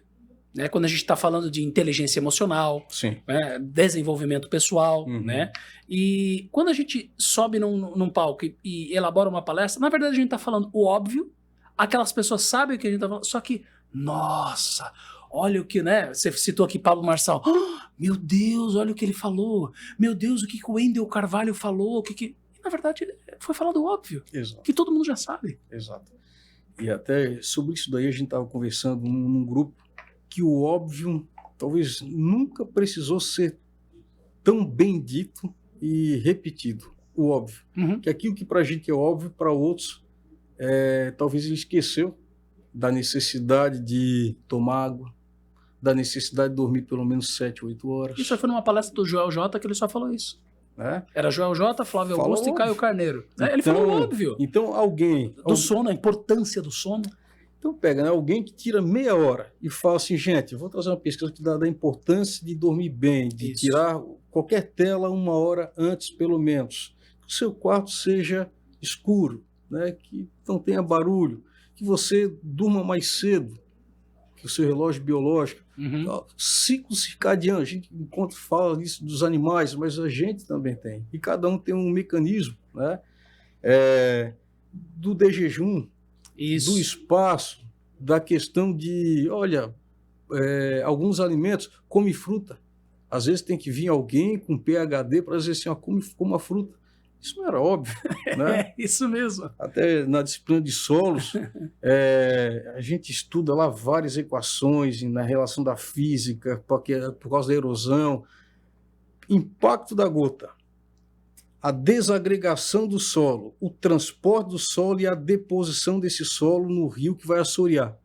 né? Quando a gente está falando de inteligência emocional, né? Desenvolvimento pessoal, né? E quando a gente sobe num palco e elabora uma palestra, na verdade, a gente está falando o óbvio. Aquelas pessoas sabem o que a gente tá falando, só que, nossa, olha o que, né? Você citou aqui Pablo Marçal. Oh, meu Deus, olha o que ele falou. Meu Deus, o que o Wendel Carvalho falou. E, na verdade, foi falado óbvio. Exato. Que todo mundo já sabe. Exato. E até sobre isso daí a gente estava conversando num grupo que o óbvio talvez nunca precisou ser tão bem dito e repetido. O óbvio. Que aquilo que para a gente é óbvio, para outros... talvez ele esqueceu da necessidade de tomar água, da necessidade de dormir pelo menos 7, 8 horas. Isso foi numa palestra do Joel J que ele só falou isso. Era Joel J, Flávio Augusto e Caio Carneiro. Então, ele falou óbvio. Então alguém... Do sono, a importância do sono. Então pega, né, alguém que tira meia hora e fala assim, gente, eu vou trazer uma pesquisa que dá da importância de dormir bem, de tirar qualquer tela 1 hora antes, pelo menos. Que o seu quarto seja escuro, né, que não tenha barulho, que você durma mais cedo que o seu relógio biológico. Ciclo circadiano, a gente enquanto fala isso dos animais, mas a gente também tem. E cada um tem um mecanismo, né, do jejum, do espaço, da questão de, olha, alguns alimentos, come fruta. Às vezes tem que vir alguém com PhD para dizer assim, ó, come a fruta. Isso não era óbvio, né? Isso mesmo. Até na disciplina de solos, a gente estuda lá várias equações na relação da física, por causa da erosão, impacto da gota, a desagregação do solo, o transporte do solo e a deposição desse solo no rio que vai assorear.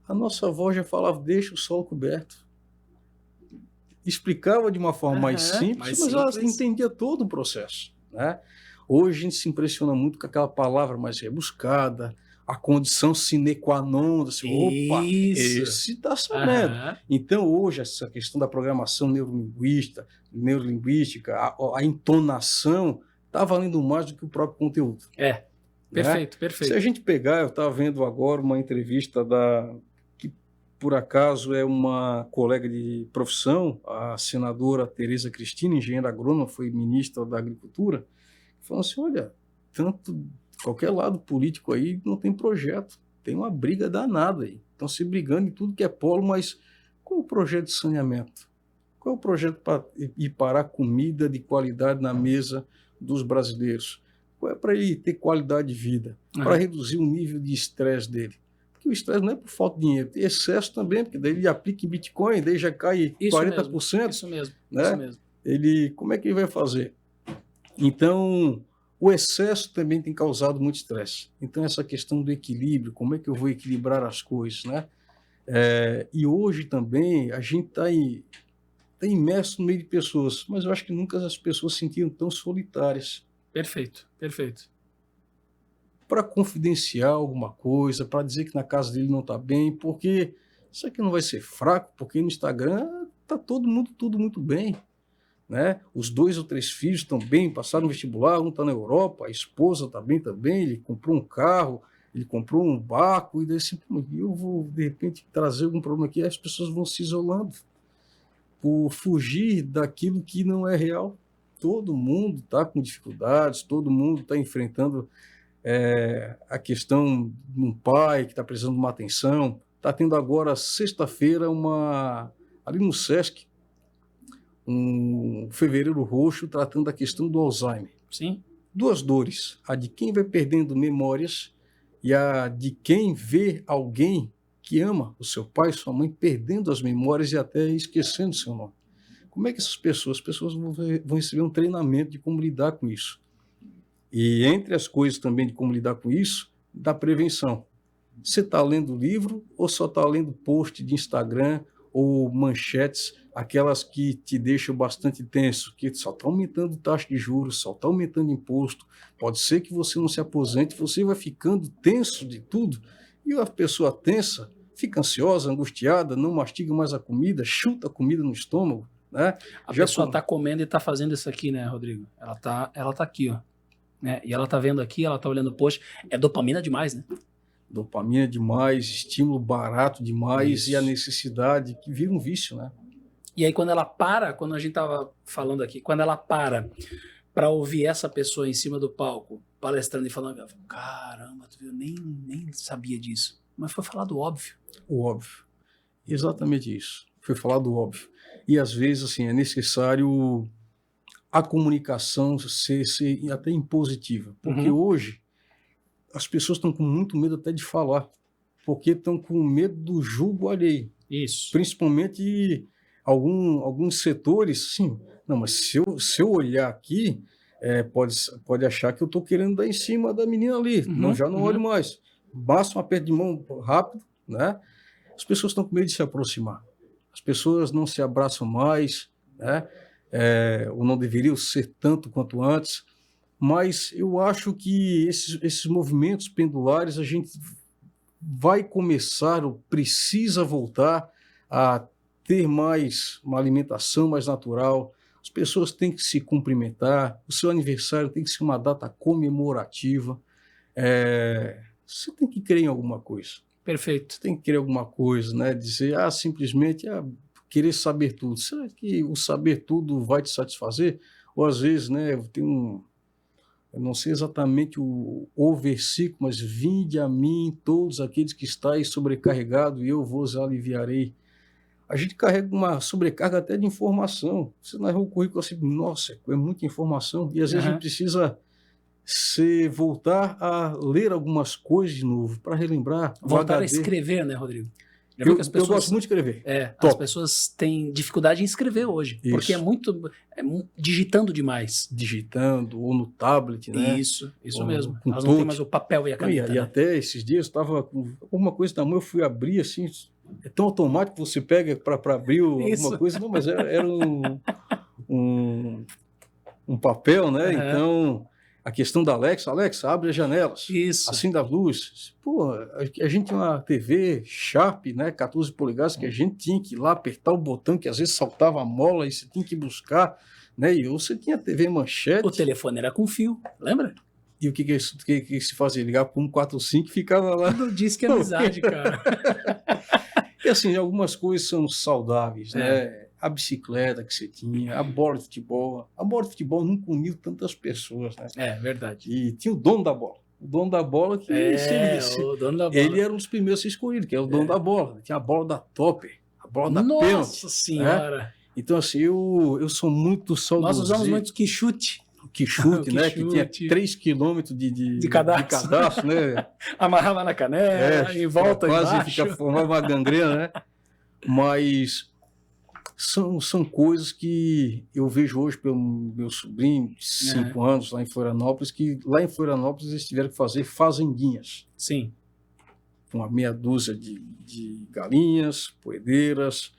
A nossa avó já falava, deixa o solo coberto. Explicava de uma forma mais simples, mas ela entendia todo o processo. Né? Hoje a gente se impressiona muito com aquela palavra mais rebuscada, a condição sine qua non, assim, opa, esse está sabendo. Então hoje essa questão da programação neurolinguística, a entonação está valendo mais do que o próprio conteúdo. Perfeito, perfeito. Se a gente pegar, eu estava vendo agora uma entrevista que por acaso é uma colega de profissão, a senadora Tereza Cristina, engenheira agrônoma, foi ministra da Agricultura, falou assim, olha, tanto qualquer lado político aí não tem projeto, tem uma briga danada aí, estão se brigando em tudo que é polo, mas qual é o projeto de saneamento? Qual é o projeto para ir parar comida de qualidade na mesa dos brasileiros? Qual é para ele ter qualidade de vida? Para reduzir o nível de estresse dele? Porque o estresse não é por falta de dinheiro, tem excesso também, porque daí ele aplica em Bitcoin, daí já cai Isso 40%. Isso mesmo, né? isso mesmo. Como é que ele vai fazer? Então, o excesso também tem causado muito estresse. Então, essa questão do equilíbrio, como é que eu vou equilibrar as coisas, né? E hoje também a gente está imerso no meio de pessoas, mas eu acho que nunca as pessoas se sentiram tão solitárias. Perfeito, perfeito. Para confidenciar alguma coisa, para dizer que na casa dele não está bem, porque isso aqui não vai ser fraco, porque no Instagram está todo mundo tudo muito bem, né? Os 2 ou 3 filhos estão bem, passaram no vestibular, um está na Europa, a esposa está bem também, ele comprou um carro, ele comprou um barco, e daí assim, eu vou de repente trazer algum problema aqui, as pessoas vão se isolando por fugir daquilo que não é real. Todo mundo está com dificuldades, todo mundo está enfrentando a questão de um pai que está precisando de uma atenção. Está tendo agora, sexta-feira, ali no Sesc, um fevereiro roxo tratando da questão do Alzheimer. Sim. 2 dores, a de quem vai perdendo memórias e a de quem vê alguém que ama o seu pai, sua mãe, perdendo as memórias e até esquecendo seu nome. Como é que as pessoas vão receber um treinamento de como lidar com isso? E entre as coisas também de como lidar com isso, da prevenção. Você está lendo livro ou só está lendo post de Instagram ou manchetes, aquelas que te deixam bastante tenso, que só está aumentando taxa de juros, só está aumentando imposto, pode ser que você não se aposente, você vai ficando tenso de tudo, e a pessoa tensa fica ansiosa, angustiada, não mastiga mais a comida, chuta a comida no estômago, né? A pessoa está comendo e está fazendo isso aqui, né, Rodrigo? Ela tá aqui, ó. Né? E ela tá vendo aqui, ela tá olhando o post. É dopamina demais, né? Dopamina demais, estímulo barato demais. Isso. E a necessidade que vira um vício, né? E aí quando ela para, quando a gente tava falando aqui, quando ela para ouvir essa pessoa em cima do palco, palestrando e falando, ela fala, caramba, tu viu? Nem sabia disso. Mas foi falar do óbvio. O óbvio. Exatamente isso. Foi falar do óbvio. E às vezes, assim, é necessário a comunicação ser até impositiva. Porque hoje as pessoas estão com muito medo até de falar. Porque estão com medo do julgo alheio. Isso. Principalmente alguns setores, sim. Não, mas se eu olhar aqui, pode achar que eu estou querendo dar em cima da menina ali. Não, já não olho mais. Basta um aperto de mão rápido, né? As pessoas estão com medo de se aproximar. As pessoas não se abraçam mais, né? Ou não deveriam ser tanto quanto antes. Mas eu acho que esses movimentos pendulares a gente vai começar ou precisa voltar a ter mais uma alimentação mais natural. As pessoas têm que se cumprimentar. O seu aniversário tem que ser uma data comemorativa. Você tem que crer em alguma coisa. Perfeito. Você tem que crer em alguma coisa, né? Dizer, simplesmente querer saber tudo. Será que o saber tudo vai te satisfazer? Ou às vezes, né, eu não sei exatamente o versículo, mas vinde a mim todos aqueles que estáis sobrecarregados e eu vos aliviarei. A gente carrega uma sobrecarga até de informação. Você narrou o currículo assim, nossa, é muita informação. E às vezes a gente precisa voltar a ler algumas coisas de novo, para relembrar. Voltar a escrever, né, Rodrigo? Eu gosto muito de escrever. As pessoas têm dificuldade em escrever hoje, isso. Porque digitando demais. Digitando, ou no tablet, né? Isso mesmo. Elas não têm mais o papel e a caneta. E até esses dias eu estava com alguma coisa na mão, eu fui abrir assim, é tão automático que você pega para abrir alguma coisa, não, mas era um papel, né? Então, a questão da Alexa, abre as janelas, acenda as luzes. Pô, a gente tinha uma TV Sharp, né, 14 polegadas, que a gente tinha que ir lá apertar o botão, que às vezes saltava a mola e você tinha que buscar, né? E você tinha TV manchete. O telefone era com fio, lembra? E o que se fazia? Ligar para 145 e ficava lá. Tudo diz que é amizade, cara. E assim, algumas coisas são saudáveis, né? A bicicleta que você tinha, a bola de futebol. A bola de futebol nunca uniu tantas pessoas, né? É, verdade. E tinha o dono da bola. O dono da bola que o dono da bola. ele era um dos primeiros a ser escolhido, que é o dono da bola. Tinha a bola da Topper, a bola da pênalti. Nossa Senhora! Né? Então, assim, eu sou muito saudosista. Nós usamos muito quichute. Quichute, né? Que tinha 3 quilômetros de cadastro, né? Amarrava na canela, em volta quase embaixo. Formava uma gangrena, né? Mas são coisas que eu vejo hoje pelo meu sobrinho, de 5 anos, lá em Florianópolis, que lá em Florianópolis eles tiveram que fazer fazendinhas. Sim. Com uma meia dúzia de galinhas, poedeiras,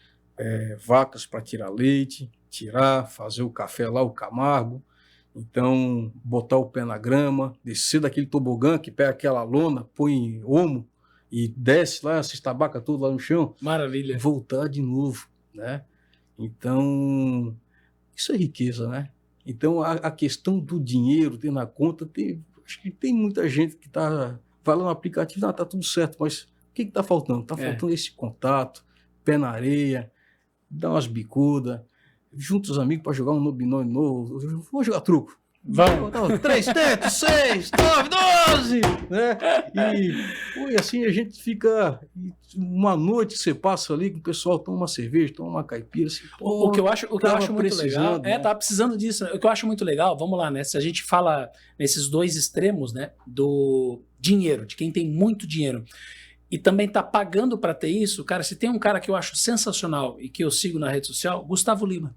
vacas para tirar leite, fazer o café lá, o Camargo. Então, botar o pé na grama, descer daquele tobogã que pega aquela lona, põe omo e desce lá, se estabaca tudo lá no chão. Maravilha. Voltar de novo, né? Então, isso é riqueza, né? Então, a questão do dinheiro, ter na conta, acho que tem muita gente que vai lá no aplicativo, tá tudo certo, mas o que está faltando? Está faltando esse contato, pé na areia, dar umas bicudas, junta os amigos para jogar um nobinói novo. Vamos jogar truco. Vamos. 3 tetos, 6, 9, 12! Né? E assim a gente fica. Uma noite você passa ali com o pessoal, toma uma cerveja, toma uma caipira. Assim, o que eu acho muito legal. Né? Tá precisando disso. Né? O que eu acho muito legal, vamos lá, né? Se a gente fala nesses dois extremos, né? Do dinheiro, de quem tem muito dinheiro. E também tá pagando para ter isso, cara, se tem um cara que eu acho sensacional e que eu sigo na rede social, Gustavo Lima.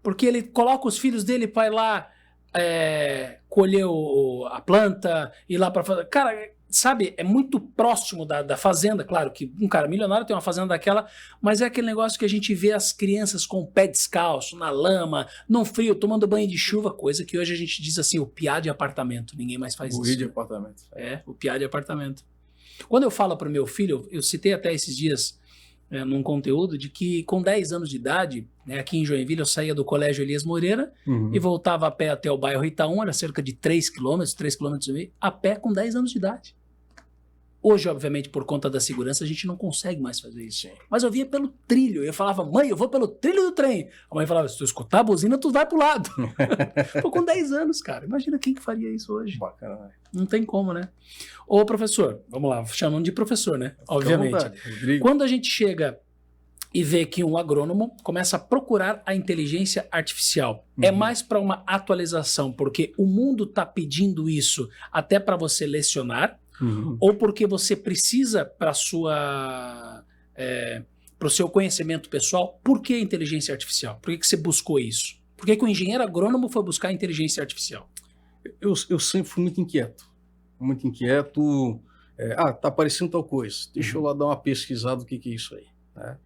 Porque ele coloca os filhos dele para ir lá colher a planta, ir lá para fazer. Cara, sabe, é muito próximo da fazenda. Claro que um cara milionário tem uma fazenda daquela, mas é aquele negócio que a gente vê as crianças com o pé descalço, na lama, no frio, tomando banho de chuva, coisa que hoje a gente diz assim, o piá de apartamento. Ninguém mais faz isso. De apartamento. O piá de apartamento. Quando eu falo para o meu filho, eu citei até esses dias num conteúdo de que com 10 anos de idade, né, aqui em Joinville, eu saía do Colégio Elias Moreira e voltava a pé até o bairro Itaú, era cerca de 3 quilômetros, 3,5 km, a pé com 10 anos de idade. Hoje, obviamente, por conta da segurança, a gente não consegue mais fazer isso. Sim. Mas eu via pelo trilho. Eu falava, mãe, eu vou pelo trilho do trem. A mãe falava, se tu escutar a buzina, tu vai pro lado. Tô com 10 anos, cara. Imagina quem que faria isso hoje. Bacana. Não tem como, né? Ô, professor, vamos lá, chamando de professor, né? Obviamente. Quando a gente chega e vê que um agrônomo começa a procurar a inteligência artificial, é mais para uma atualização, porque o mundo está pedindo isso até para você lecionar, ou porque você precisa para o seu conhecimento pessoal. Por que inteligência artificial? Por que você buscou isso? Por que o engenheiro agrônomo foi buscar a inteligência artificial? Eu sempre fui muito inquieto. Muito inquieto. Tá aparecendo tal coisa. Deixa eu lá dar uma pesquisada do que é isso aí. Né?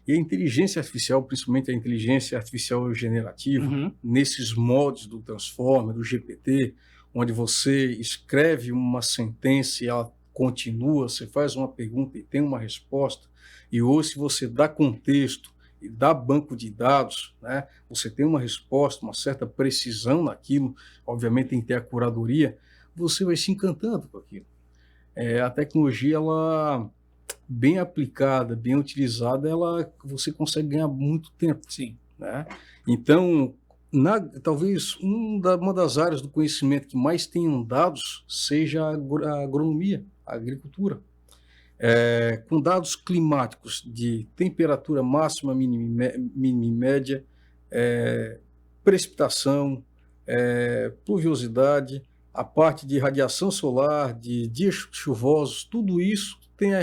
E a inteligência artificial, principalmente a inteligência artificial generativa, nesses moldes do Transformer, do GPT, onde você escreve uma sentença e ela continua, você faz uma pergunta e tem uma resposta, e hoje se você dá contexto e dá banco de dados, né, você tem uma resposta, uma certa precisão naquilo, obviamente tem que ter a curadoria, você vai se encantando com aquilo. A tecnologia, ela bem aplicada, bem utilizada, você consegue ganhar muito tempo. Sim. Né? Então, talvez uma das áreas do conhecimento que mais tenham dados seja a agronomia, a agricultura. Com dados climáticos de temperatura máxima, mínima e média, precipitação, pluviosidade, a parte de radiação solar, de dias chuvosos, tudo isso tem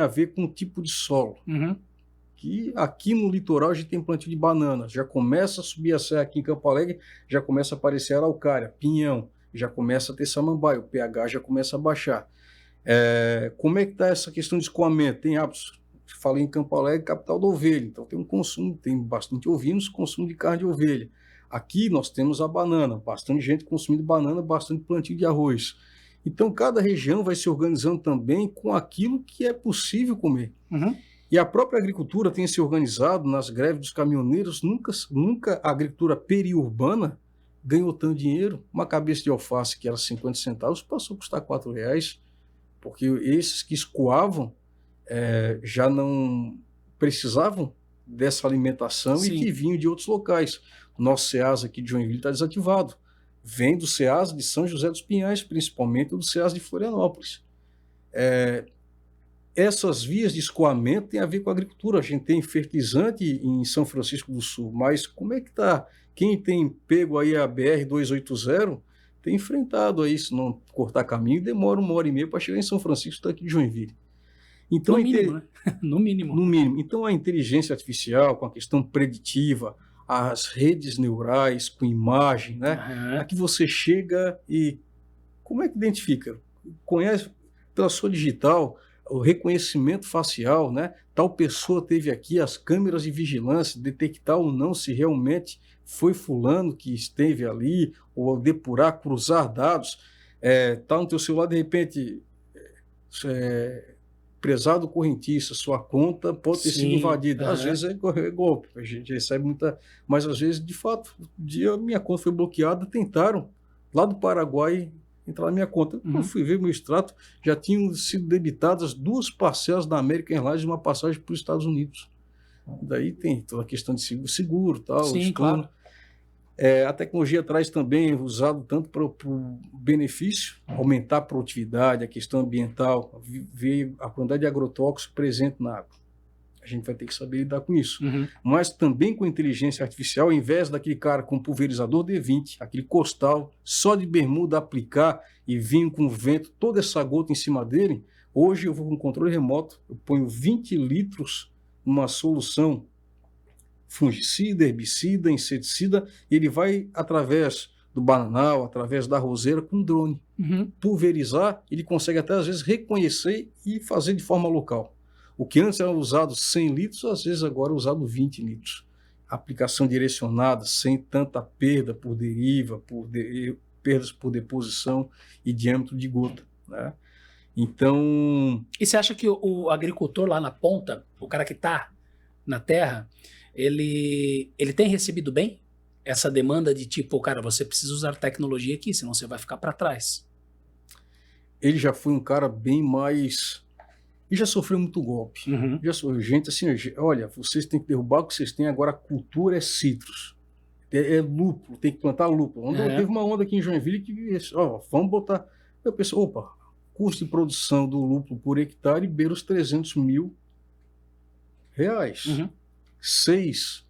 a ver com o tipo de solo. Que aqui no litoral a gente tem plantio de banana, já começa a subir a serra aqui em Campo Alegre, já começa a aparecer araucária, pinhão, já começa a ter samambaia, o pH já começa a baixar. Como é que está essa questão de escoamento? Tem hábitos, falei em Campo Alegre, capital da ovelha, então tem um consumo, tem bastante ovinos, consumo de carne de ovelha. Aqui nós temos a banana, bastante gente consumindo banana, bastante plantio de arroz. Então cada região vai se organizando também com aquilo que é possível comer. E a própria agricultura tem se organizado nas greves dos caminhoneiros. Nunca a agricultura periurbana ganhou tanto dinheiro. Uma cabeça de alface que era 50 centavos passou a custar R$4, porque esses que escoavam, já não precisavam dessa alimentação Sim. e que vinham de outros locais. O nosso SEASA aqui de Joinville está desativado. Vem do SEASA de São José dos Pinhais, principalmente do SEASA de Florianópolis. Essas vias de escoamento têm a ver com a agricultura. A gente tem fertilizante em São Francisco do Sul, mas como é que está? Quem tem pego aí a BR-280 tem enfrentado aí, se não cortar caminho, demora 1h30 para chegar em São Francisco, daqui de Joinville. Então, no mínimo, né? No mínimo. No mínimo. Então, a inteligência artificial, com a questão preditiva, as redes neurais com imagem, né? Aqui você chega e como é que identifica? Conhece pela sua digital, o reconhecimento facial, né? Tal pessoa teve aqui, as câmeras de vigilância, detectar ou não se realmente foi fulano que esteve ali, ou depurar, cruzar dados. Tá no teu celular, de repente, prezado correntista, sua conta pode ter sido invadida. Às vezes é golpe, a gente recebe muita... Mas às vezes, de fato, um dia minha conta foi bloqueada, tentaram, lá do Paraguai, entrar na minha conta. Quando fui ver meu extrato, já tinham sido debitadas 2 parcelas da American Airlines de uma passagem para os Estados Unidos. Daí tem toda a questão de seguro, tal. Sim, claro. A tecnologia traz também, usado tanto para o benefício, aumentar a produtividade, a questão ambiental, ver a quantidade de agrotóxico presente na água. A gente vai ter que saber lidar com isso. Mas também com inteligência artificial, ao invés daquele cara com pulverizador D20, aquele costal, só de bermuda aplicar e vir com vento, toda essa gota em cima dele, hoje eu vou com controle remoto, eu ponho 20 litros numa solução fungicida, herbicida, inseticida, e ele vai através do bananal, através da roseira, com drone. Pulverizar, ele consegue até às vezes reconhecer e fazer de forma local. O que antes era usado 100 litros, às vezes agora é usado 20 litros. Aplicação direcionada, sem tanta perda por deriva, perdas por deposição e diâmetro de gota, né? Então... E você acha que o agricultor lá na ponta, o cara que está na terra, ele tem recebido bem essa demanda de tipo, cara, você precisa usar tecnologia aqui, senão você vai ficar para trás? Ele já foi um cara bem mais... E já sofreu muito golpe. Já sofreu gente assim, olha, vocês têm que derrubar o que vocês têm, agora a cultura é citros. É lúpulo, tem que plantar lúpulo. Teve uma onda aqui em Joinville que, vamos botar... Eu pensei, opa, custo de produção do lúpulo por hectare beira os R$300 mil. 6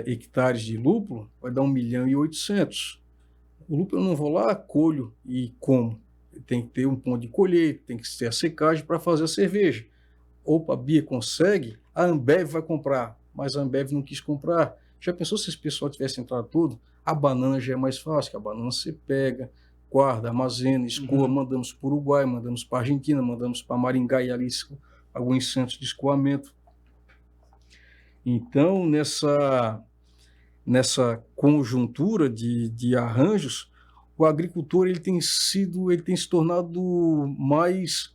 hectares de lúpulo vai dar 1.800.000. O lúpulo eu não vou lá, colho e como. Tem que ter um ponto de colheita, tem que ter a secagem para fazer a cerveja. Opa, a Bia consegue, a Ambev vai comprar, mas a Ambev não quis comprar. Já pensou se esse pessoal tivesse entrado tudo? A banana já é mais fácil, que a banana você pega, guarda, armazena, escoa, mandamos para o Uruguai, mandamos para a Argentina, mandamos para Maringá e ali alguns centros de escoamento. Então, nessa conjuntura de arranjos, o agricultor ele tem se tornado mais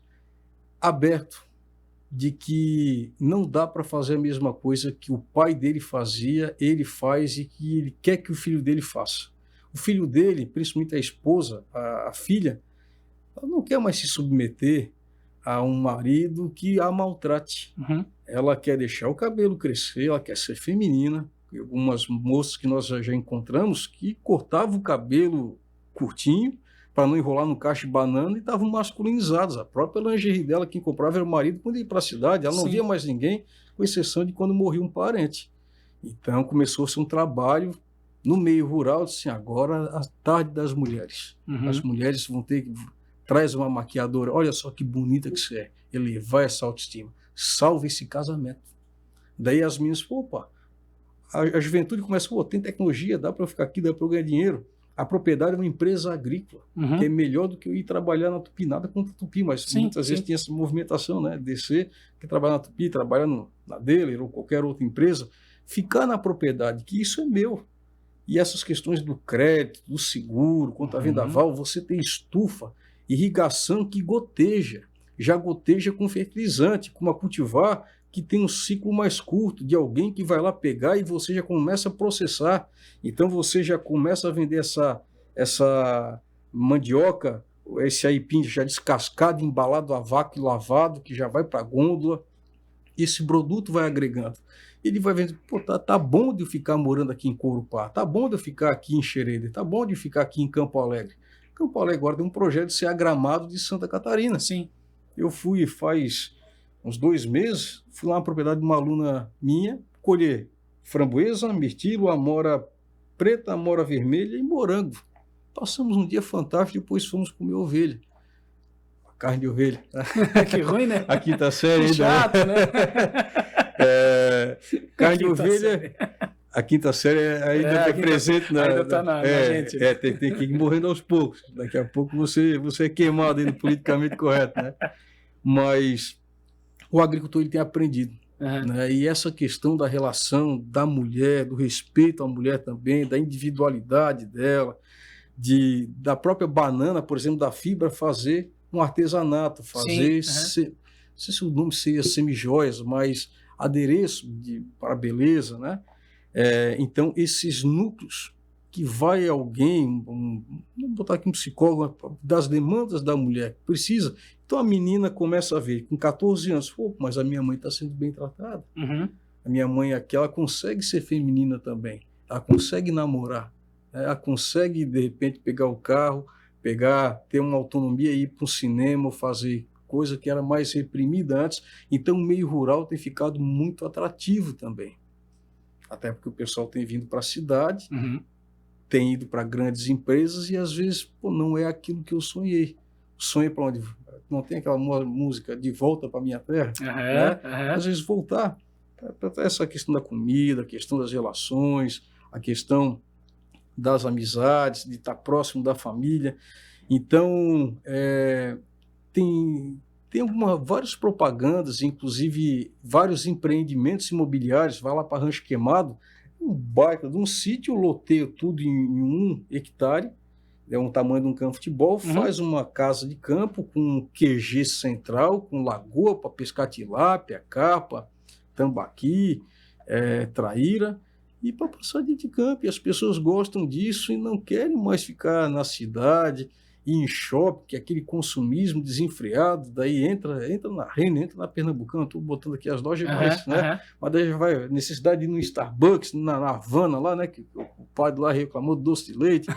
aberto de que não dá para fazer a mesma coisa que o pai dele fazia, ele faz e que ele quer que o filho dele faça. O filho dele, principalmente a esposa, a filha, ela não quer mais se submeter a um marido que a maltrate. Ela quer deixar o cabelo crescer, ela quer ser feminina. Algumas moças que nós já encontramos que cortavam o cabelo curtinho para não enrolar no cacho de banana e estavam masculinizadas. A própria lingerie dela, quem comprava era o marido. Quando ia para a cidade, ela não via mais ninguém, com exceção de quando morria um parente. Então começou-se um trabalho no meio rural, assim, agora a tarde das mulheres. As mulheres vão ter que... Traz uma maquiadora, olha só que bonita que você é. Elevar essa autoestima. Salva esse casamento. Daí as meninas, opa, a juventude começa, tem tecnologia, dá para eu ficar aqui, dá para eu ganhar dinheiro. A propriedade é uma empresa agrícola, que é melhor do que eu ir trabalhar na Tupi, nada contra a Tupi, mas muitas vezes tem essa movimentação, né? Descer, que trabalhar na Tupi, trabalhar na Deller ou qualquer outra empresa, ficar na propriedade, que isso é meu. E essas questões do crédito, do seguro, contra a vendaval, você tem estufa, irrigação que goteja, já goteja com fertilizante, com uma cultivar que tem um ciclo mais curto, de alguém que vai lá pegar e você já começa a processar. Então você já começa a vender essa mandioca esse aipim já descascado, embalado a vácuo e lavado, que já vai para a gôndola. Esse produto vai agregando. Ele vai vendo, pô, tá bom de eu ficar morando aqui em Corupá, tá bom de eu ficar aqui em Xerede, tá bom de eu ficar aqui em Campo Alegre. Campo Alegre agora tem um projeto de ser agramado de Santa Catarina. Sim. Eu fui faz uns 2 meses, fui lá na propriedade de uma aluna minha, colher framboesa, mirtilo, amora preta, amora vermelha e morango. Passamos um dia fantástico, depois fomos comer ovelha. Carne de ovelha. Que ruim, né? A quinta série ainda. Chato, né? Carne de ovelha. A quinta série ainda está presente ainda está na gente. Tem que ir morrendo aos poucos. Daqui a pouco você é queimado aí no politicamente correto, né? Mas o agricultor ele tem aprendido. Né? E essa questão da relação da mulher, do respeito à mulher também, da individualidade dela, da própria banana, por exemplo, da fibra, fazer um artesanato, fazer, não sei se o nome seria semijoias, mas adereço para a beleza, né? Então, esses núcleos que vai alguém, vamos botar aqui um psicólogo, das demandas da mulher, precisa. Então, a menina começa a ver, com 14 anos, pô, mas a minha mãe está sendo bem tratada. A minha mãe aqui, ela consegue ser feminina também, ela consegue namorar, né? Ela consegue, de repente, pegar o carro, ter uma autonomia e ir para o cinema, fazer coisa que era mais reprimida antes. Então, o meio rural tem ficado muito atrativo também. Até porque o pessoal tem vindo para a cidade, tem ido para grandes empresas e, às vezes, pô, não é aquilo que eu sonhei. O sonho é para onde? Não tem aquela música de volta para a minha terra? Né? Às vezes, voltar para essa questão da comida, a questão das relações, a questão das amizades, de estar próximo da família. Então, tem várias propagandas, inclusive vários empreendimentos imobiliários. Vai lá para Rancho Queimado, um baita de um sítio, loteia tudo em 1 hectare, é um tamanho de um campo de futebol, faz uma casa de campo com QG central, com lagoa para pescar tilápia, carpa, tambaqui, traíra, e para passar dia de campo. E as pessoas gostam disso e não querem mais ficar na cidade, ir em shopping, que é aquele consumismo desenfreado. Daí entra na Renner, entra na Pernambucana, estou botando aqui as lojas, mas daí já vai necessidade de ir no Starbucks, na Havana lá, né, que o padre lá reclamou do doce de leite.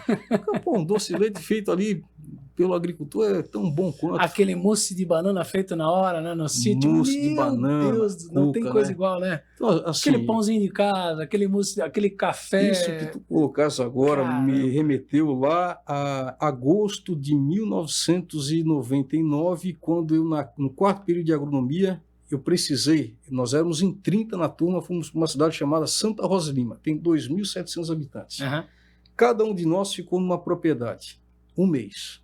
Pô, um doce de leite feito ali pelo agricultor é tão bom quanto. Aquele mousse de banana feito na hora, né, no sítio. Mousse de banana. Meu Deus, não tem coisa igual, né? Então, assim, aquele pãozinho de casa, aquele mousse, aquele café. Isso que tu colocasse agora me remeteu lá a agosto de 1999, quando eu, no 4º período de agronomia, nós éramos em 30 na turma, fomos para uma cidade chamada Santa Rosa de Lima, tem 2.700 habitantes. Cada um de nós ficou numa propriedade, 1 mês.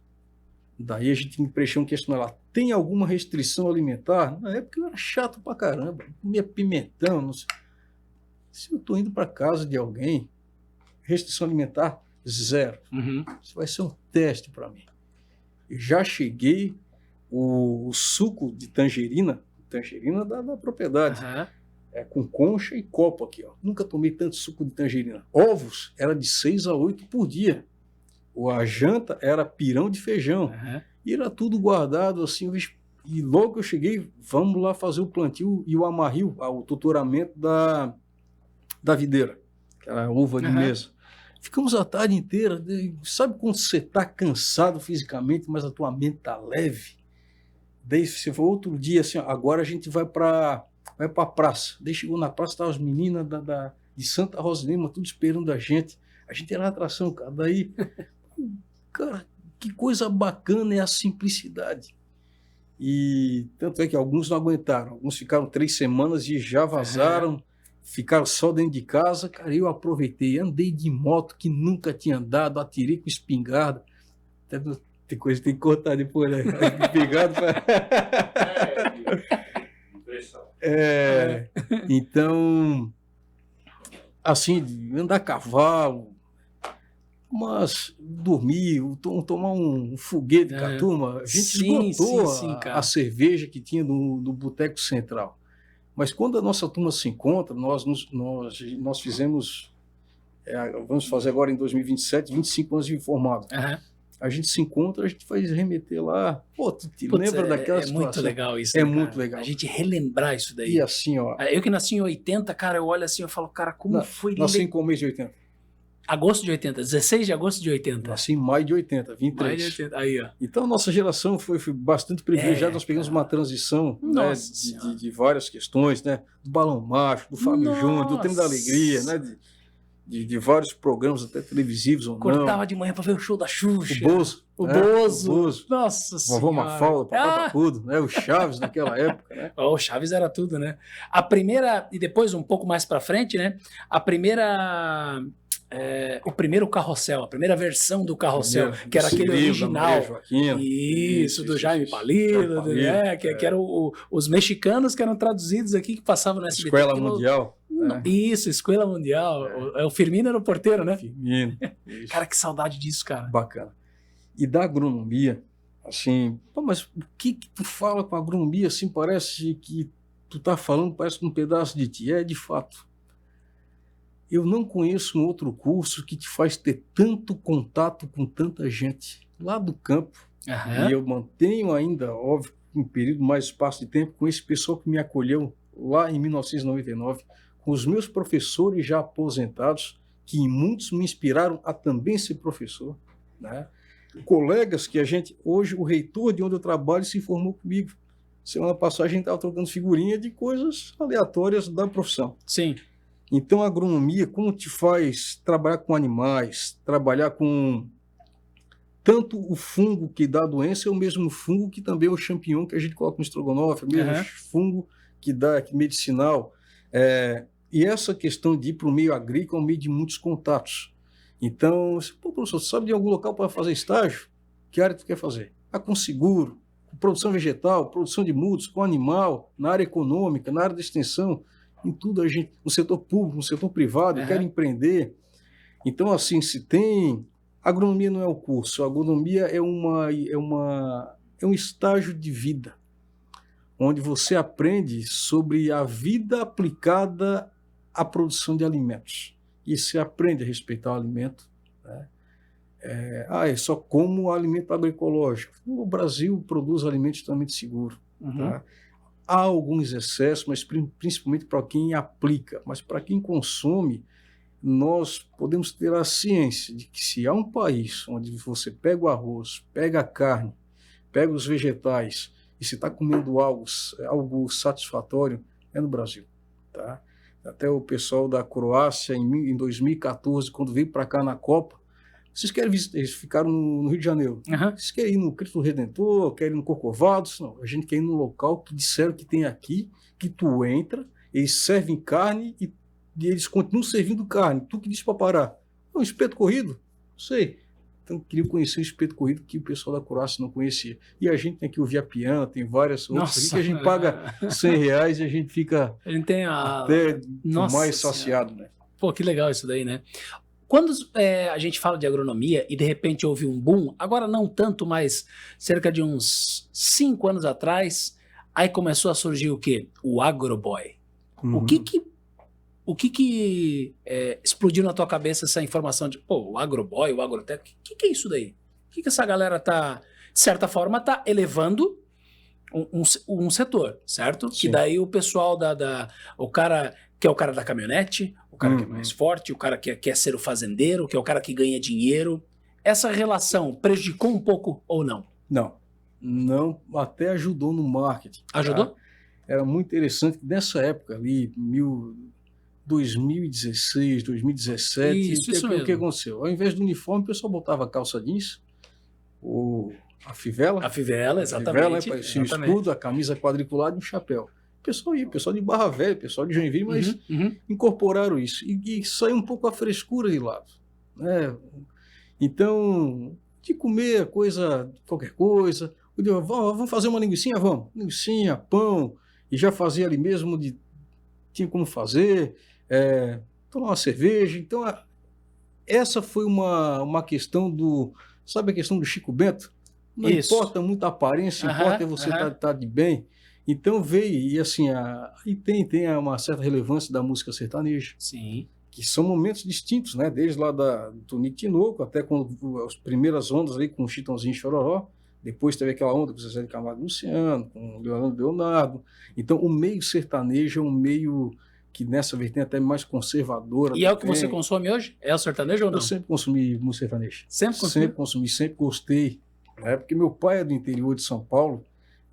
Daí a gente me preencheu um questionário lá, tem alguma restrição alimentar? Na época eu era chato pra caramba, comia pimentão, não sei. Se eu estou indo para casa de alguém, restrição alimentar, 0. Isso vai ser um teste para mim. Eu já cheguei, o suco de tangerina da propriedade, com concha e copo aqui, ó. Nunca tomei tanto suco de tangerina. Ovos era de 6 a 8 por dia. A janta era pirão de feijão. E era tudo guardado assim. E logo que eu cheguei, vamos lá fazer o plantio e o amarrio, o tutoramento da videira, que era a uva de mesa. Ficamos a tarde inteira. Sabe quando você está cansado fisicamente, mas a tua mente está leve? Daí você foi outro dia assim, agora a gente vai para a praça. Daí chegou na praça, estavam as meninas de Santa Rosa de Lima, tudo esperando a gente. A gente era atração, cara. Daí, cara, que coisa bacana é a simplicidade. E tanto é que alguns não aguentaram. Alguns ficaram 3 semanas e já vazaram. Ficaram só dentro de casa. Cara, eu aproveitei, andei de moto que nunca tinha andado, atirei com espingarda. Tem coisa que tem que cortar depois, né? Espingarda. Então, assim, andar a cavalo, mas dormir, tomar um foguete com a turma. A gente esgotou a cerveja que tinha no Boteco Central. Mas quando a nossa turma se encontra, nós fizemos, vamos fazer agora em 2027, 25 anos de formado. A gente se encontra, a gente vai remeter lá. Pô, tu te lembra daquela situação? É muito legal isso. É né, muito cara? legal. A gente relembrar isso daí. E assim, ó. Eu que nasci em 80, cara, eu olho assim, eu falo, cara, como foi... Nasci em qual mês de 80? Agosto de 80, 16 de agosto de 80. Nasci em maio de 80, 23. Maio de 80, aí, ó. Então, a nossa geração foi bastante privilegiada. Nós pegamos uma transição, né, de várias questões, né? Do Balão Mágico, do Fábio Júnior, do Trem da Alegria, né? De vários programas, até televisivos ou não. Cortava de manhã para ver o show da Xuxa. O Bozo. O Bozo. O Bozo. Nossa Senhora. Vovó Mafalda, Papai Papudo, né? O Chaves naquela época, né? O Chaves era tudo, né? A primeira, e depois um pouco mais para frente, né? A primeira... o primeiro Carrossel, a primeira versão do Carrossel, que era aquele original. Isso, do Jaime Palilo, né? Que eram os mexicanos que eram traduzidos aqui, que passavam na SBT. Escola Mundial. Isso, Escola Mundial. O Firmino era o porteiro, né? Firmino. Cara, que saudade disso, cara. Bacana. E da agronomia, assim, pô, mas o que tu fala com a agronomia, assim, parece que tu tá falando, parece um pedaço de ti. É, de fato. Eu não conheço um outro curso que te faz ter tanto contato com tanta gente lá do campo. E eu mantenho ainda, óbvio, um período mais espaço de tempo com esse pessoal que me acolheu lá em 1999, com os meus professores já aposentados, que muitos me inspiraram a também ser professor, né? Colegas que a gente, hoje o reitor de onde eu trabalho se formou comigo. Semana passada a gente estava trocando figurinha de coisas aleatórias da profissão. Sim. Então, a agronomia, como te faz trabalhar com animais, trabalhar com tanto o fungo que dá a doença, é o mesmo fungo que também é o champignon que a gente coloca no estrogonofe, é o mesmo fungo que dá medicinal. E essa questão de ir para o meio agrícola é um meio de muitos contatos. Então, pô, professor, você sabe de algum local para fazer estágio? Que área tu quer fazer? Com seguro, com produção vegetal, produção de mudas, com animal, na área econômica, na área de extensão. Em tudo a gente, no setor público, no setor privado, quer empreender. Então, assim, se tem... Agronomia não é o curso, a agronomia é um estágio de vida, onde você aprende sobre a vida aplicada à produção de alimentos. E você aprende a respeitar o alimento, né? É só como alimento agroecológico. O Brasil produz alimentos totalmente seguros. Tá? Há alguns excessos, mas principalmente para quem aplica. Mas para quem consome, nós podemos ter a ciência de que se há um país onde você pega o arroz, pega a carne, pega os vegetais e se está comendo algo satisfatório, é no Brasil. Tá? Até o pessoal da Croácia, em 2014, quando veio para cá na Copa, vocês querem visitar, eles ficaram no Rio de Janeiro. Vocês querem ir no Cristo Redentor, querem ir no Corcovados? Não, a gente quer ir num local que disseram que tem aqui, que tu entra, eles servem carne e eles continuam servindo carne. Tu que disse para parar? Um espeto corrido? Não sei. Então, eu queria conhecer o espeto corrido que o pessoal da Croácia não conhecia. E a gente tem aqui o Viapiã, tem várias outras aqui que a gente paga R$100 e a gente fica até mais saciado, né? Pô, que legal isso daí, né? Quando a gente fala de agronomia e de repente houve um boom, agora não tanto, mas cerca de uns 5 anos atrás, aí começou a surgir o quê? O agroboy. O que explodiu na tua cabeça essa informação de, pô, o agroboy, o agrotec, o que é isso daí? O que essa galera tá, de certa forma, tá elevando um setor, certo? Sim. Que daí o pessoal o cara que é o cara da caminhonete, o cara que é mais forte, o cara que quer ser o fazendeiro, que é o cara que ganha dinheiro. Essa relação prejudicou um pouco ou não? Não, até ajudou no marketing. Ajudou? Tá? Era muito interessante que nessa época ali, 2016, 2017, o que aconteceu? Ao invés do uniforme, o pessoal botava calça jeans, a fivela. A fivela, exatamente. O escudo, a camisa quadriculada e um chapéu. O pessoal de Barra Velha, o pessoal de Joinville, mas incorporaram isso. E saiu um pouco a frescura de lado, né? Então, de comer qualquer coisa, vamos fazer uma linguicinha? Vamos. Linguicinha, pão, e já fazia ali mesmo, tinha como fazer, tomar uma cerveja. Então, essa foi uma questão sabe a questão do Chico Bento? Não importa muito a aparência, importa você estar de bem. Então veio, e assim, e tem uma certa relevância da música sertaneja. Sim. que são momentos distintos, né? Desde lá do Tonico Tinoco, até quando as primeiras ondas ali com o Chitãozinho e Chororó, depois teve aquela onda com o Zezé de Camargo e Luciano, com o Leonardo. Então, o meio sertanejo é um meio que nessa vertente até mais conservadora. E é o que você consome hoje? É o sertanejo ou não? Eu sempre consumi música sertaneja. Sempre consumi? Sempre consumi, sempre gostei. Né? Porque meu pai é do interior de São Paulo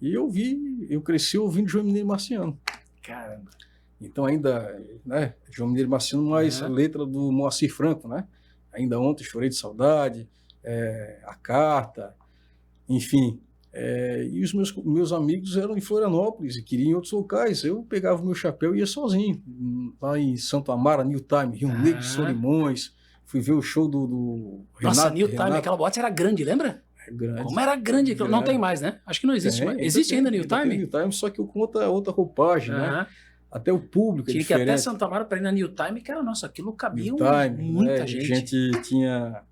e eu cresci ouvindo João Mineiro e Marciano. Caramba. Então ainda, né, João Mineiro e Marciano, mais letra do Moacir Franco, né? Ainda ontem chorei de saudade, a carta, enfim. E os meus amigos eram em Florianópolis e queriam em outros locais. Eu pegava o meu chapéu e ia sozinho. Lá em Santo Amaro, New Time, Rio Negro, Solimões. Fui ver o show do Renato. Nossa, New Time, aquela boate era grande, lembra? É grande. Como era grande. Não tem mais, né? Acho que não existe mais. Existe ainda New Time? Tem New Time, só que com outra roupagem, né? Até o público tinha que ir até Santo Amaro para ir na New Time, que era, nossa, aquilo cabia muita gente. A gente tinha...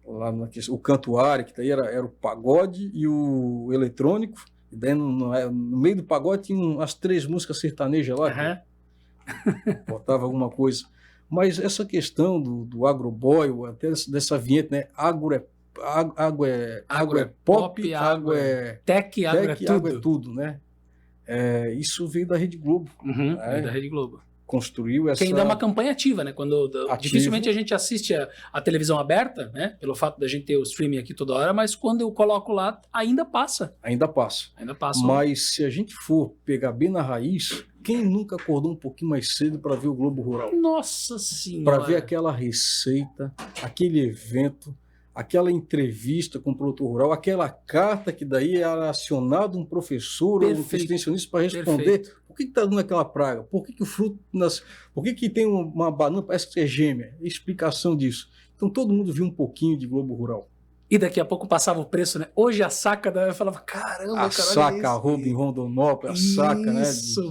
lá o cantuário, que daí era o pagode e o eletrônico, e daí no meio do pagode tinha as 3 músicas sertanejas lá, botava alguma coisa. Mas essa questão do agroboy, até dessa vinheta, né? Água é pop, água é tech, água é tudo, né? Isso veio da Rede Globo. Veio da Rede Globo. Construiu essa... Que ainda é uma campanha ativa, né? Dificilmente a gente assiste a televisão aberta, né? Pelo fato da gente ter o streaming aqui toda hora, mas quando eu coloco lá, ainda passa. Ainda passa. Mas se a gente for pegar bem na raiz, quem nunca acordou um pouquinho mais cedo para ver o Globo Rural? Nossa Senhora! Para ver aquela receita, aquele evento, aquela entrevista com o produtor rural, aquela carta que daí era acionado um professor ou um extensionista para responder. Perfeito. Por que está dando aquela praga? Por que o fruto... Por que tem uma banana, parece que é gêmea? Explicação disso. Então todo mundo viu um pouquinho de Globo Rural. E daqui a pouco passava o preço, né? Hoje a saca eu falava, caramba, a saca, arroba em Rondonópolis, a saca, né?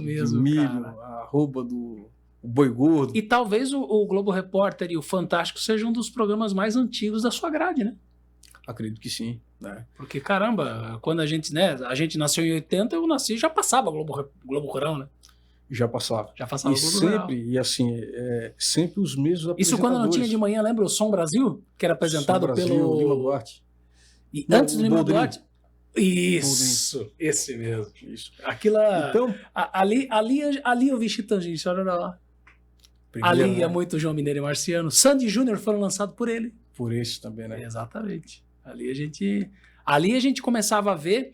Mesmo, de milho, cara. A arroba do Boi Gordo. E talvez o Globo Repórter e o Fantástico sejam um dos programas mais antigos da sua grade, né? Acredito que sim, né? Porque, caramba, quando a gente nasceu em 80, eu nasci e já passava Globo Rural, né? Já passava. Já passava e o Globo sempre, Rural. E assim, sempre os mesmos apresentadores. Isso quando não tinha de manhã, lembra o Som Brasil? Que era apresentado Som Brasil, pelo... Lima Duarte. E antes do Lima Duarte... Isso, esse mesmo. Isso. Aquilo... Então... Ali eu vi Chitãozinho, lá. Ali é muito João Mineiro e Marciano. Sandy Júnior foram lançados por ele. Por esse também, né? Exatamente. Ali a gente começava a ver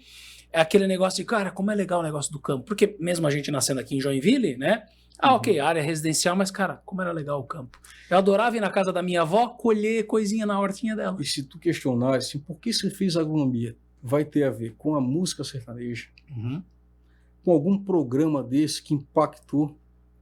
aquele negócio de, cara, como é legal o negócio do campo. Porque mesmo a gente nascendo aqui em Joinville, né? Ok, área residencial, mas, cara, como era legal o campo. Eu adorava ir na casa da minha avó, colher coisinha na hortinha dela. E se tu questionar, assim, por que você fez agronomia? Vai ter a ver com a música sertaneja, com algum programa desse que impactou,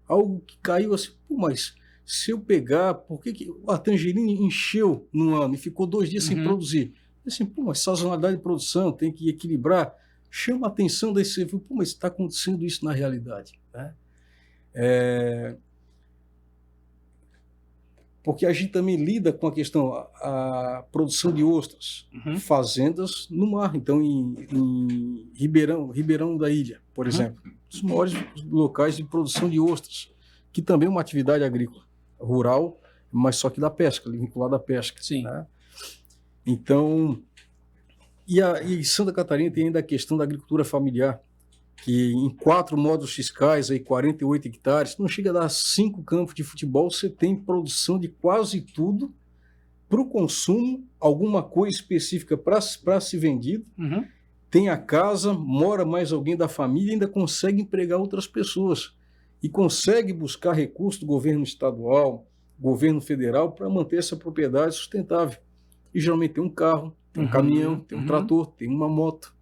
algo que caiu assim, pô, mas se eu pegar, por que a tangerina encheu num ano e ficou 2 dias sem produzir? Assim, pô, mas sazonalidade de produção, tem que equilibrar. Chama a atenção desse, pô, mas está acontecendo isso na realidade, né? Porque a gente também lida com a questão, a produção de ostras, fazendas no mar. Então, em Ribeirão da Ilha, por exemplo, os maiores locais de produção de ostras, que também é uma atividade agrícola, rural, mas só que da pesca, vinculada à pesca. Sim. Né? Então, e Santa Catarina tem ainda a questão da agricultura familiar, que em 4 módulos fiscais, aí 48 hectares, não chega a dar 5 campos de futebol, você tem produção de quase tudo para o consumo, alguma coisa específica para ser vendido, tem a casa, mora mais alguém da família, ainda consegue empregar outras pessoas e consegue buscar recursos do governo estadual, governo federal, para manter essa propriedade sustentável. E geralmente tem um carro, tem um caminhão, tem um trator, tem uma moto.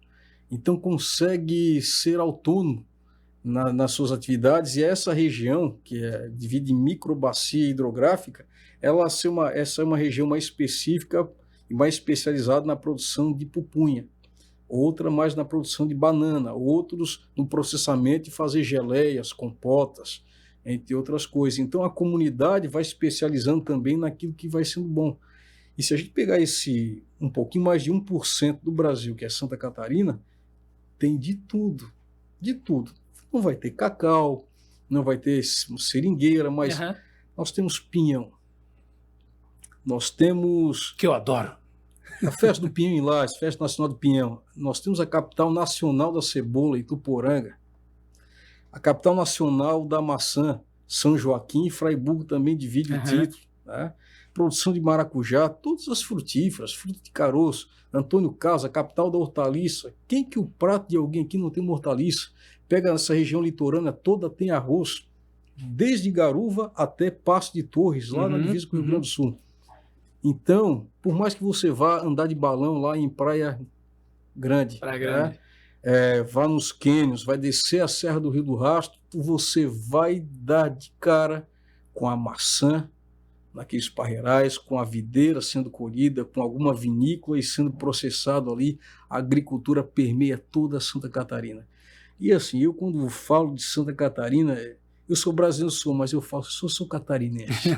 Então consegue ser autônomo nas suas atividades, e essa região, que divide em microbacia hidrográfica, essa é uma região mais específica e mais especializada na produção de pupunha, outra mais na produção de banana, outros no processamento e fazer geleias, compotas, entre outras coisas. Então a comunidade vai especializando também naquilo que vai sendo bom. E se a gente pegar um pouquinho mais de 1% do Brasil, que é Santa Catarina, tem de tudo, de tudo. Não vai ter cacau, não vai ter seringueira, mas Nós temos pinhão. Nós temos... Que eu adoro. A festa do pinhão em Lages, festa nacional do pinhão. Nós temos a capital nacional da cebola, Ituporanga. A capital nacional da maçã, São Joaquim, e Fraiburgo também divide o título. Né? Produção de maracujá, todas as frutíferas, fruta de caroço, Antônio Carlos, a capital da hortaliça. Quem que o prato de alguém aqui não tem uma hortaliça? Pega nessa região litorânea toda, tem arroz, desde Garuva até Passo de Torres, lá na divisa com o Rio Grande do Sul. Então, por mais que você vá andar de balão lá em Praia Grande, vá nos cânions, vai descer a Serra do Rio do Rastro, você vai dar de cara com a maçã naqueles parreirais, com a videira sendo colhida, com alguma vinícola e sendo processado ali. A agricultura permeia toda Santa Catarina. E assim, eu quando falo de Santa Catarina, eu sou brasileiro, mas eu falo, sou catarinense.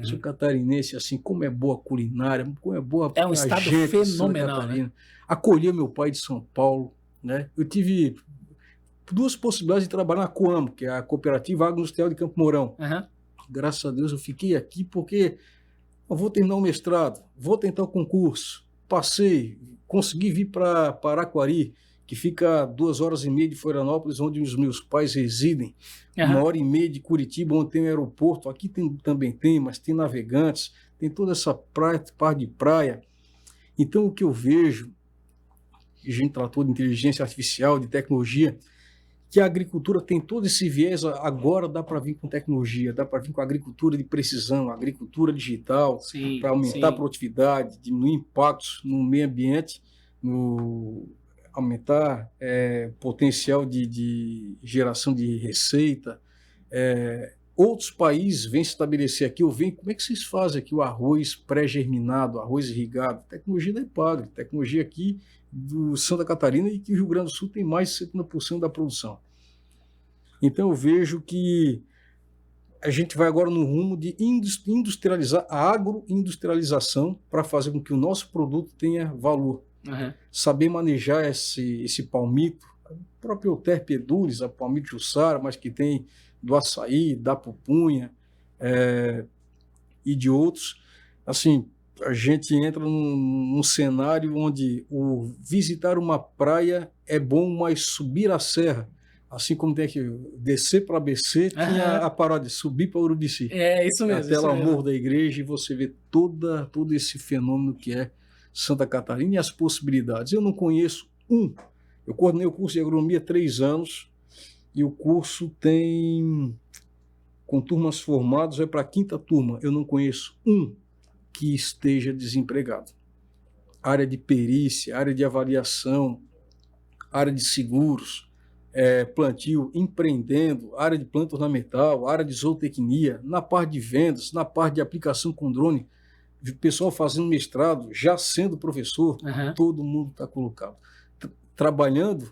Sou catarinense, assim, como é boa a culinária, como é boa a um estado gente fenomenal, né? Acolheu meu pai de São Paulo, né? Eu tive duas possibilidades de trabalhar na Coamo, que é a Cooperativa Agroindustrial de Campo Mourão. Graças a Deus eu fiquei aqui porque eu vou terminar o mestrado, vou tentar o concurso, passei, consegui vir para Araquari, que fica a 2h30 de Florianópolis, onde os meus pais residem, 1h30 de Curitiba, onde tem o aeroporto. Aqui também tem, mas tem Navegantes, tem toda essa parte de praia. Então, o que eu vejo, a gente tratou de inteligência artificial, de tecnologia, que a agricultura tem todo esse viés, agora dá para vir com tecnologia, dá para vir com a agricultura de precisão, a agricultura digital, para aumentar a produtividade, diminuir impactos no meio ambiente, aumentar potencial de geração de receita. Outros países vêm se estabelecer aqui, como é que vocês fazem aqui o arroz pré-germinado, arroz irrigado? Tecnologia da Epagre, tecnologia aqui do Santa Catarina, e que o Rio Grande do Sul tem mais de 70% da produção. Então eu vejo que a gente vai agora no rumo de industrializar, a agroindustrialização, para fazer com que o nosso produto tenha valor. Saber manejar esse palmito, o próprio Euterpe edulis, a palmito jussara, mas que tem do açaí, da pupunha e de outros. Assim, a gente entra num cenário onde o visitar uma praia é bom, mas subir a serra, assim como tem que descer para ABC, tinha a parada de subir para Urubici. Isso mesmo. Até lá o Morro da Igreja, e você vê todo esse fenômeno que é Santa Catarina e as possibilidades. Eu não conheço eu coordenei o curso de agronomia há 3 anos, e o curso tem, com turmas formadas, vai para a 5ª turma. Eu não conheço que esteja desempregado. Área de perícia, área de avaliação, área de seguros, plantio, empreendendo, área de planta ornamental, área de zootecnia, na parte de vendas, na parte de aplicação com drone, pessoal fazendo mestrado, já sendo professor, todo mundo está colocado. Trabalhando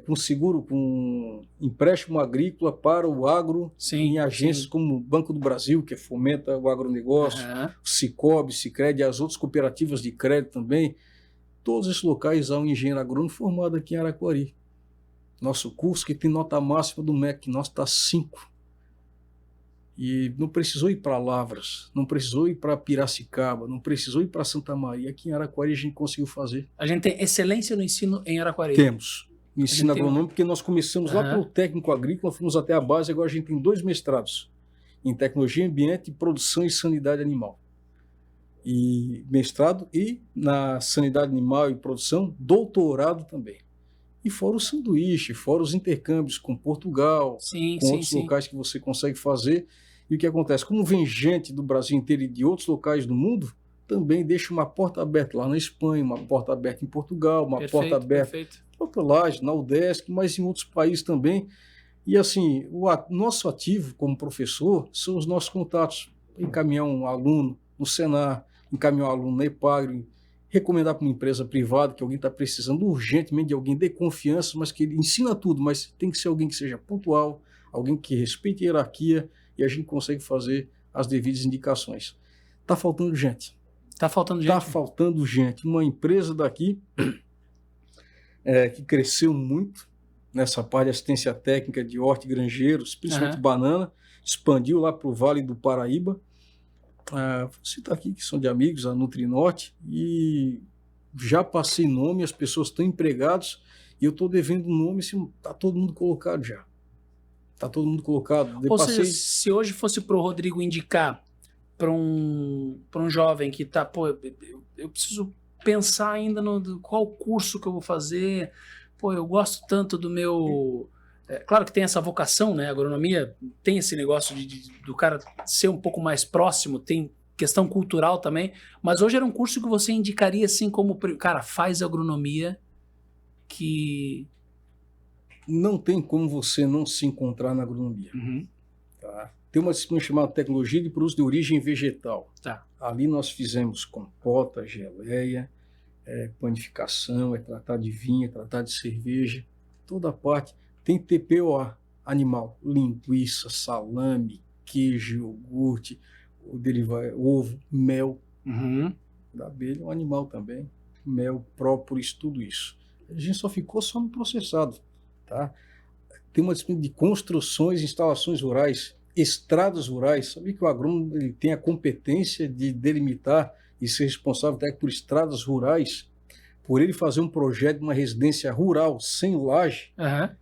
com seguro, com empréstimo agrícola para o agro, em agências como o Banco do Brasil, que fomenta o agronegócio, o Sicob, Sicredi, as outras cooperativas de crédito também. Todos esses locais há um engenheiro agrônomo formado aqui em Araquari. Nosso curso que tem nota máxima do MEC, nosso está 5. E não precisou ir para Lavras, não precisou ir para Piracicaba, não precisou ir para Santa Maria. Aqui em Araquari a gente conseguiu fazer. A gente tem excelência no ensino em Araquari. Temos. Ensino agronômico, porque nós começamos lá pelo técnico agrícola, fomos até a base, agora a gente tem 2 mestrados em tecnologia, ambiente, produção e sanidade animal. E mestrado, e na sanidade animal e produção, doutorado também. E fora o sanduíche, fora os intercâmbios com Portugal, com outros locais que você consegue fazer. E o que acontece? Como vem gente do Brasil inteiro e de outros locais do mundo, também deixa uma porta aberta lá na Espanha, uma porta aberta em Portugal, uma porta aberta na Lages, na UDESC, mas em outros países também. E assim, o nosso ativo como professor são os nossos contatos. Encaminhar um aluno no Senar, encaminhar um aluno na Epagre, recomendar para uma empresa privada que alguém está precisando urgentemente de alguém de confiança, mas que ele ensina tudo, mas tem que ser alguém que seja pontual, alguém que respeite a hierarquia, e a gente consegue fazer as devidas indicações. Está faltando gente. Está faltando gente? Está faltando gente. Uma empresa daqui que cresceu muito nessa parte de assistência técnica de hortigranjeiros, principalmente banana, expandiu lá para o Vale do Paraíba. Vou citar aqui que são de amigos, a Nutrinorte, e já passei nome, as pessoas estão empregadas e eu estou devendo nome, está todo mundo colocado já. Está todo mundo colocado. Ou seja, se hoje fosse para o Rodrigo indicar para um jovem que está, pô, eu preciso pensar ainda no qual curso que eu vou fazer, pô, eu gosto tanto do meu... claro que tem essa vocação, né? A agronomia tem esse negócio do cara ser um pouco mais próximo, tem questão cultural também, mas hoje era um curso que você indicaria assim como, cara, faz agronomia que... Não tem como você não se encontrar na agronomia. Uhum. Tá? Tem uma disciplina chamada Tecnologia de Produtos de Origem Vegetal. Tá. Ali nós fizemos compota, geleia, panificação, tratar de vinho, tratar de cerveja, toda a parte. Tem TPOA, animal, linguiça, salame, queijo, iogurte, ovo, mel. Uhum. Da abelha, um animal também, mel, própolis, tudo isso. A gente só ficou só no processado. Tá? Tem uma disciplina de construções, instalações rurais, estradas rurais. Sabia que o agrônomo ele tem a competência de delimitar e ser responsável até por estradas rurais, por ele fazer um projeto de uma residência rural sem laje,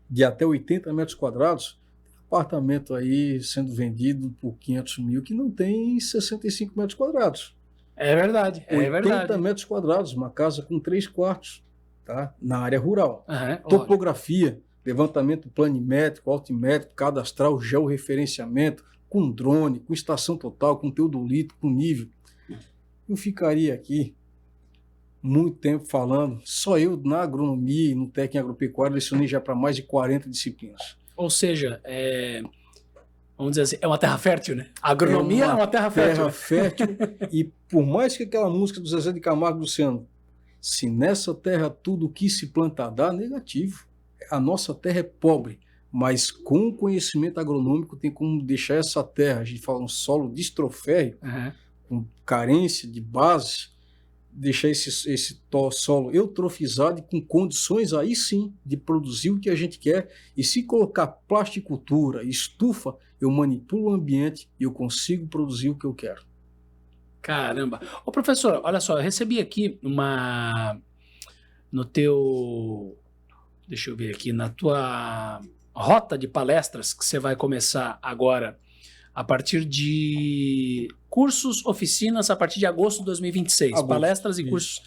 de até 80 metros quadrados, apartamento aí sendo vendido por 500 mil que não tem 65 metros quadrados. É verdade, é 80 verdade. metros quadrados, uma casa com 3 quartos, tá? Na área rural. Topografia, levantamento planimétrico, altimétrico, cadastral, georreferenciamento, com drone, com estação total, com teodolito, com nível. Eu ficaria aqui muito tempo falando, só eu na agronomia e no técnico agropecuário lecionei já para mais de 40 disciplinas. Ou seja, vamos dizer assim, é uma terra fértil, né? A agronomia é uma terra fértil. E por mais que aquela música do Zezé de Camargo e Luciano, se nessa terra tudo que se planta dá, negativo. A nossa terra é pobre, mas com conhecimento agronômico tem como deixar essa terra, a gente fala um solo distroférreo, com carência de base, deixar esse solo eutrofizado e com condições aí sim de produzir o que a gente quer. E se colocar plasticultura, estufa, eu manipulo o ambiente e eu consigo produzir o que eu quero. Caramba. Ô professor, olha só, eu recebi aqui no teu, deixa eu ver aqui, na tua rota de palestras que você vai começar agora, a partir de cursos, oficinas, a partir de agosto de 2026. Palestras e cursos.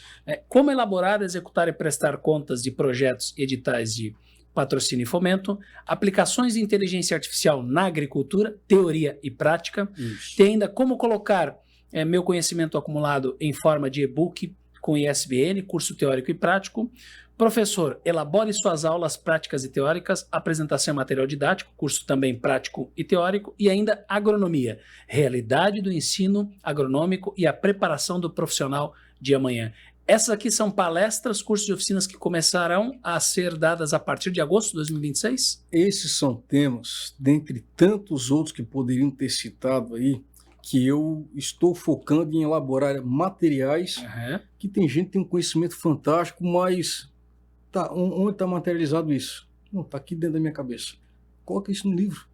Como elaborar, executar e prestar contas de projetos e editais de patrocínio e fomento, aplicações de inteligência artificial na agricultura, teoria e prática. Isso. Tem ainda como colocar meu conhecimento acumulado em forma de e-book com ISBN, curso teórico e prático. Professor, elabore suas aulas práticas e teóricas, apresentação e material didático, curso também prático e teórico, e ainda agronomia, realidade do ensino agronômico e a preparação do profissional de amanhã. Essas aqui são palestras, cursos e oficinas que começarão a ser dadas a partir de agosto de 2026? Esses são temas, dentre tantos outros que poderiam ter citado aí, que eu estou focando em elaborar materiais que tem gente que tem um conhecimento fantástico, mas onde está materializado isso? Não, está aqui dentro da minha cabeça. Coloca isso no livro.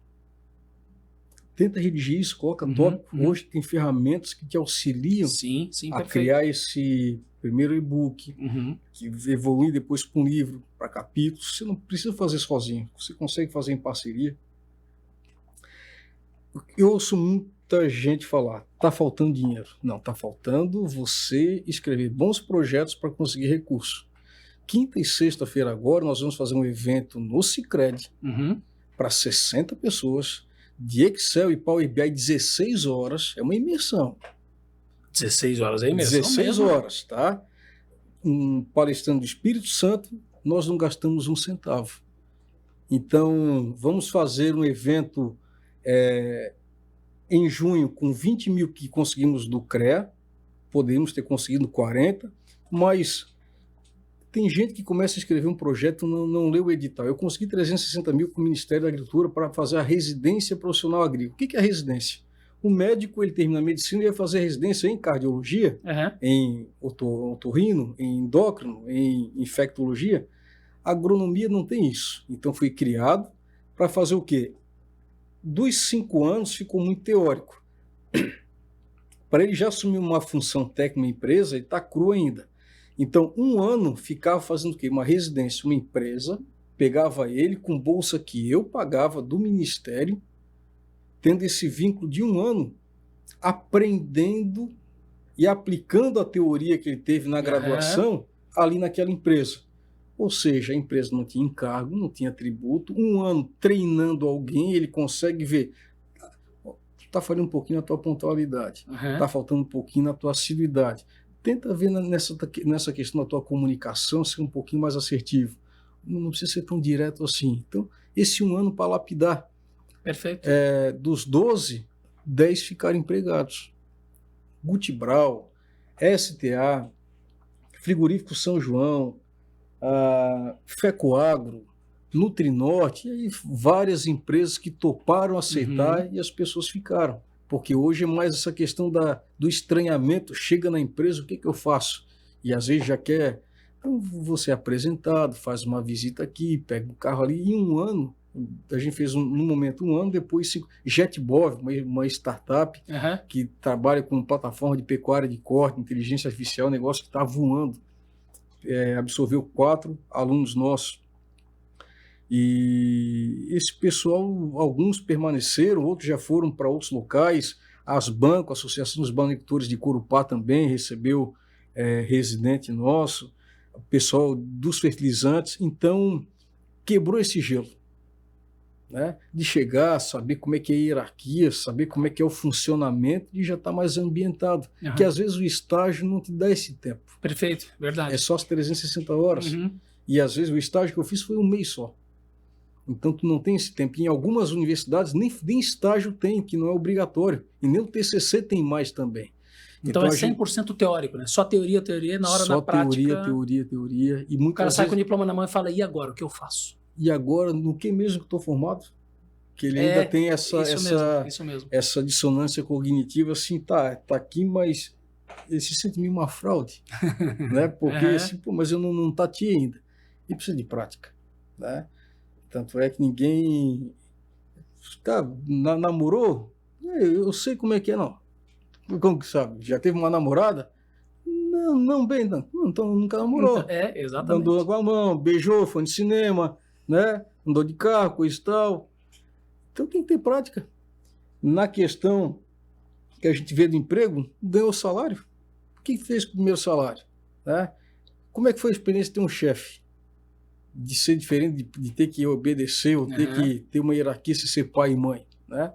Tenta redigir isso, coloca tópico. Hoje tem ferramentas que te auxiliam a criar esse primeiro e-book, que evolui depois para um livro, para capítulos. Você não precisa fazer sozinho, você consegue fazer em parceria. Eu ouço muita gente falar, está faltando dinheiro. Não, está faltando você escrever bons projetos para conseguir recurso. Quinta e sexta-feira agora nós vamos fazer um evento no Sicredi para 60 pessoas, de Excel e Power BI, 16 horas, é uma imersão. 16 horas é imersão 16 mesmo. horas, tá? Um palestrante do Espírito Santo, nós não gastamos um centavo. Então, vamos fazer um evento em junho com 20 mil que conseguimos do CREA, poderíamos ter conseguido 40, mas tem gente que começa a escrever um projeto e não lê o edital. Eu consegui 360 mil com o Ministério da Agricultura para fazer a residência profissional agrícola. O que é a residência? O médico, ele termina a medicina e vai fazer residência em cardiologia, em otorrino, em endócrino, em infectologia. A agronomia não tem isso. Então foi criado para fazer o quê? dos 5 anos ficou muito teórico. Para ele já assumir uma função técnica na empresa, ele está cru ainda. Então, 1 ano ficava fazendo o quê? Uma residência, uma empresa, pegava ele com bolsa que eu pagava do Ministério, tendo esse vínculo de 1 ano, aprendendo e aplicando a teoria que ele teve na graduação ali naquela empresa. Ou seja, a empresa não tinha encargo, não tinha tributo. 1 ano treinando alguém, ele consegue ver. Está falhando um pouquinho na tua pontualidade, está faltando um pouquinho na tua assiduidade. Tenta ver nessa questão da tua comunicação, ser um pouquinho mais assertivo. Não precisa ser tão direto assim. Então, esse 1 ano para lapidar. Perfeito. Dos 12, 10 ficaram empregados. Gutibral, STA, Frigorífico São João, Fecoagro, Nutrinorte, e aí várias empresas que toparam aceitar e as pessoas ficaram. Porque hoje é mais essa questão do estranhamento. Chega na empresa, o que eu faço? E às vezes já quer. Então você é apresentado, faz uma visita aqui, pega o carro ali, e 1 ano. A gente fez no momento 1 ano, depois JetBov, uma startup que trabalha com plataforma de pecuária de corte, inteligência artificial, negócio que está voando. Absorveu 4 alunos nossos. E esse pessoal, alguns permaneceram, outros já foram para outros locais. As bancos, a Associação dos Banicultores de Corupá também recebeu residente nosso, o pessoal dos fertilizantes. Então, quebrou esse gelo, né? De chegar, saber como é que é a hierarquia, saber como é que é o funcionamento e já está mais ambientado. Que às vezes o estágio não te dá esse tempo. Perfeito, verdade. É só as 360 horas. E às vezes o estágio que eu fiz foi 1 mês só. Então tu não tem esse tempo. Em algumas universidades nem estágio tem, que não é obrigatório. E nem o TCC tem mais também. Então é 100% teórico, né? Só teoria, na hora da prática... Só teoria. E o cara sai com o diploma na mão e fala, e agora, o que eu faço? E agora, no que mesmo que estou formado? Que ele ainda tem isso mesmo. Essa dissonância cognitiva, assim, tá aqui, mas ele se sente meio uma fraude, né? Porque assim, mas eu não tateei ainda. E precisa de prática, né? Tanto é que ninguém namorou, eu sei como é que é, não. Como que sabe? Já teve uma namorada? Não, bem, não. Então nunca namorou. Exatamente. Andou com a mão, beijou, foi no cinema, né? Andou de carro, coisa e tal. Então tem que ter prática. Na questão que a gente vê do emprego, ganhou salário. O que fez com o primeiro salário? Né? Como é que foi a experiência de ter um chefe? De ser diferente, de ter que obedecer, ou ter que ter uma hierarquia, se ser pai e mãe, né?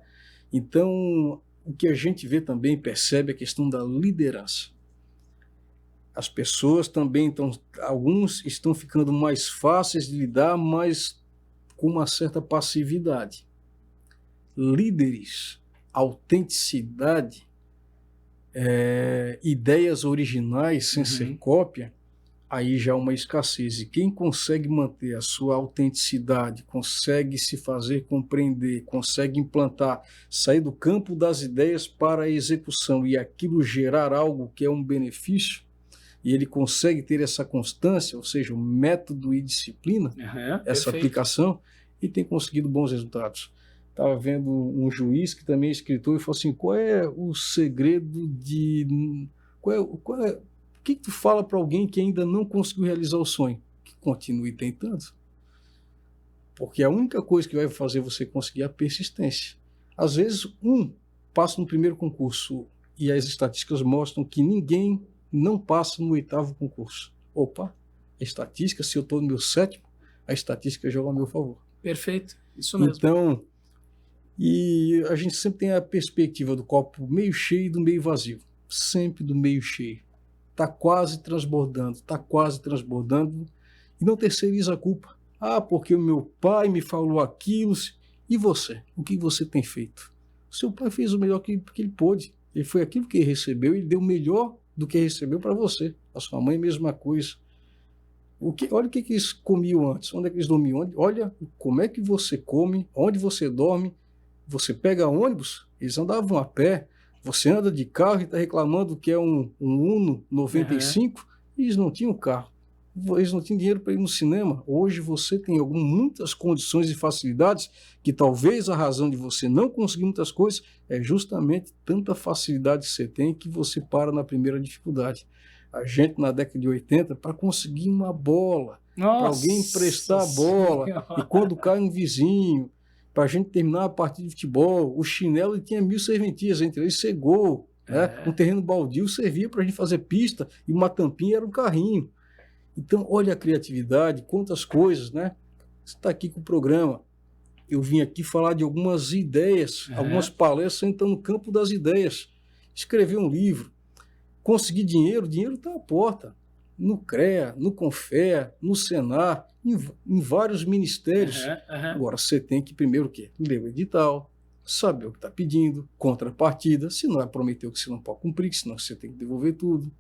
Então, o que a gente vê também, percebe a questão da liderança. As pessoas também alguns estão ficando mais fáceis de lidar, mas com uma certa passividade. Líderes, autenticidade, ideias originais sem ser cópia, aí já é uma escassez. E quem consegue manter a sua autenticidade, consegue se fazer compreender, consegue implantar, sair do campo das ideias para a execução e aquilo gerar algo que é um benefício, e ele consegue ter essa constância, ou seja, o método e disciplina, essa aplicação, e tem conseguido bons resultados. Estava vendo um juiz que também é escritor e falou assim, qual é o segredo de... O que tu fala para alguém que ainda não conseguiu realizar o sonho? Que continue tentando. Porque a única coisa que vai fazer você conseguir é a persistência. Às vezes, passa no primeiro concurso e as estatísticas mostram que ninguém não passa no 8º concurso. Opa, a estatística, se eu estou no meu 7º, a estatística joga a meu favor. Perfeito, isso mesmo. Então, e a gente sempre tem a perspectiva do copo meio cheio e do meio vazio. Sempre do meio cheio. Está quase transbordando, e não terceiriza a culpa. Porque o meu pai me falou aquilo. E você? O que você tem feito? O seu pai fez o melhor que ele pôde. Ele foi aquilo que ele recebeu, ele deu o melhor do que recebeu para você. A sua mãe, mesma coisa. Olha o que eles comiam antes, onde é que eles dormiam. Olha como é que você come, onde você dorme. Você pega ônibus, eles andavam a pé. Você anda de carro e está reclamando que é um Uno 95, e eles não tinham carro. eles não tinham dinheiro para ir no cinema. Hoje você tem muitas condições e facilidades que talvez a razão de você não conseguir muitas coisas é justamente tanta facilidade que você tem que você para na primeira dificuldade. A gente, na década de 80, para conseguir uma bola, para alguém emprestar a bola, e quando cai um vizinho, para a gente terminar a partida de futebol, o chinelo tinha 1000 serventias, entre eles ser gol. Né? Um terreno baldio servia para a gente fazer pista e uma tampinha era um carrinho. Então, olha a criatividade, quantas coisas, né? Você está aqui com o programa. Eu vim aqui falar de algumas ideias, algumas palestras, então no campo das ideias. Escrever um livro, conseguir dinheiro, o dinheiro está à porta. No CREA, no CONFEA, no Senar, em vários ministérios. Agora, você tem que primeiro o quê? Ler o edital, saber o que está pedindo, contrapartida, se não é prometer o que você não pode cumprir, senão você tem que devolver tudo,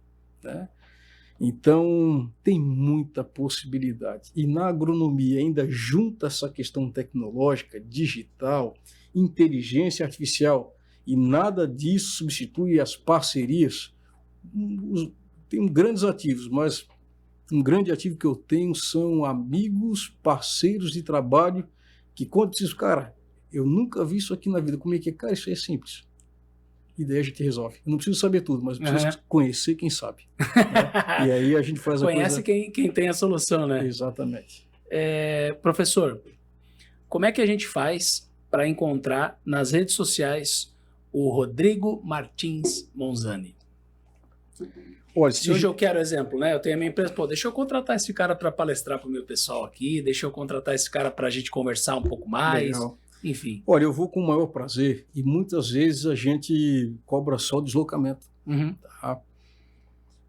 né? Então, tem muita possibilidade. E na agronomia ainda junta essa questão tecnológica, digital, inteligência artificial, e nada disso substitui as parcerias. Tenho grandes ativos, mas um grande ativo que eu tenho são amigos, parceiros de trabalho, que quando preciso, cara, eu nunca vi isso aqui na vida, como é que é? Cara, isso aí é simples. E daí a gente resolve. Eu não preciso saber tudo, mas eu preciso conhecer quem sabe. Né? E aí a gente faz a coisa... Conhece quem tem a solução, né? Exatamente. Professor, como é que a gente faz para encontrar nas redes sociais o Rodrigo Martins Monzani? Olha, se hoje eu quero exemplo, né? Eu tenho a minha empresa, deixa eu contratar esse cara para palestrar para o meu pessoal aqui, deixa eu contratar esse cara para a gente conversar um pouco mais. Legal. Enfim. Olha, eu vou com o maior prazer e muitas vezes a gente cobra só o deslocamento. Tá?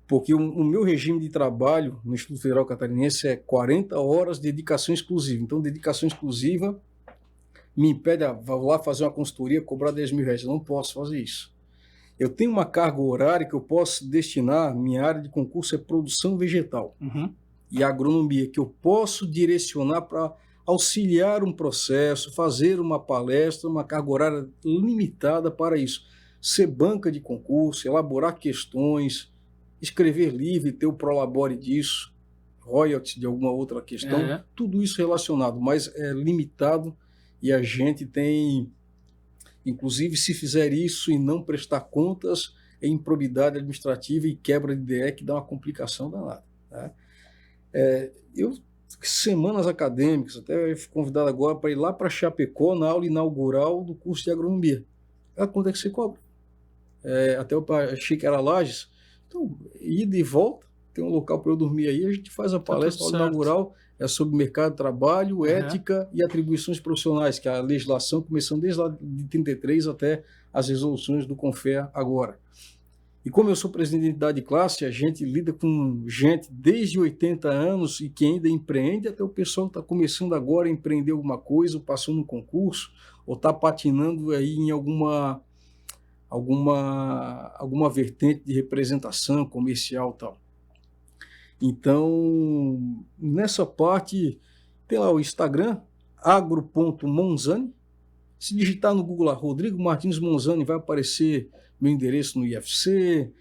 Porque o meu regime de trabalho no Instituto Federal Catarinense é 40 horas de dedicação exclusiva. Então, dedicação exclusiva me impede, vou lá fazer uma consultoria, cobrar 10 mil reais. Eu não posso fazer isso. Eu tenho uma carga horária que eu posso destinar, minha área de concurso é produção vegetal e agronomia, que eu posso direcionar para auxiliar um processo, fazer uma palestra, uma carga horária limitada para isso. Ser banca de concurso, elaborar questões, escrever livro e ter o prolabore disso, royalties de alguma outra questão, tudo isso relacionado, mas é limitado e a gente tem, inclusive se fizer isso e não prestar contas, é improbidade administrativa e quebra de DE que dá uma complicação danada. Né? Semanas acadêmicas, até fui convidado agora para ir lá para Chapecó na aula inaugural do curso de agronomia. Quanto é que você cobra? Até eu achei que era Lages. Então, ida e volta, tem um local para eu dormir aí, a gente faz a palestra, a aula inaugural é sobre mercado de trabalho, ética e atribuições profissionais, que é a legislação começando desde lá de 33 até as resoluções do CONFEA agora. E como eu sou presidente de entidade de classe, a gente lida com gente desde 80 anos e que ainda empreende, até o pessoal que está começando agora a empreender alguma coisa, ou passou no concurso, ou está patinando aí em alguma vertente de representação comercial e tal. Então, nessa parte, tem lá o Instagram, agro.monzani. Se digitar no Google lá, Rodrigo Martins Monzani, vai aparecer meu endereço no IFC,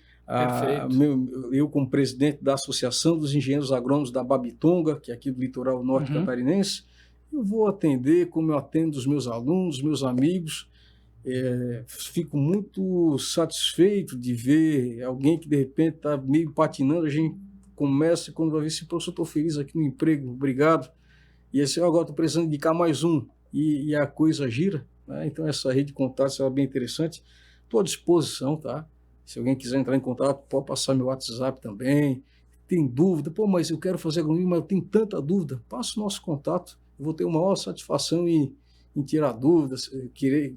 eu como presidente da Associação dos Engenheiros Agrônomos da Babitonga, que é aqui do litoral norte catarinense, eu vou atender como eu atendo os meus alunos, meus amigos. Fico muito satisfeito de ver alguém que de repente está meio patinando, a gente começa quando vai ver se professor, estou feliz aqui no emprego, obrigado. E assim, agora estou precisando indicar mais um, e a coisa gira, né? Então essa rede de contatos é bem interessante. Estou à disposição, tá? Se alguém quiser entrar em contato, pode passar meu WhatsApp também. Tem dúvida, mas eu quero fazer agronomia, mas eu tenho tanta dúvida. Passa o nosso contato, eu vou ter uma maior satisfação em tirar dúvidas.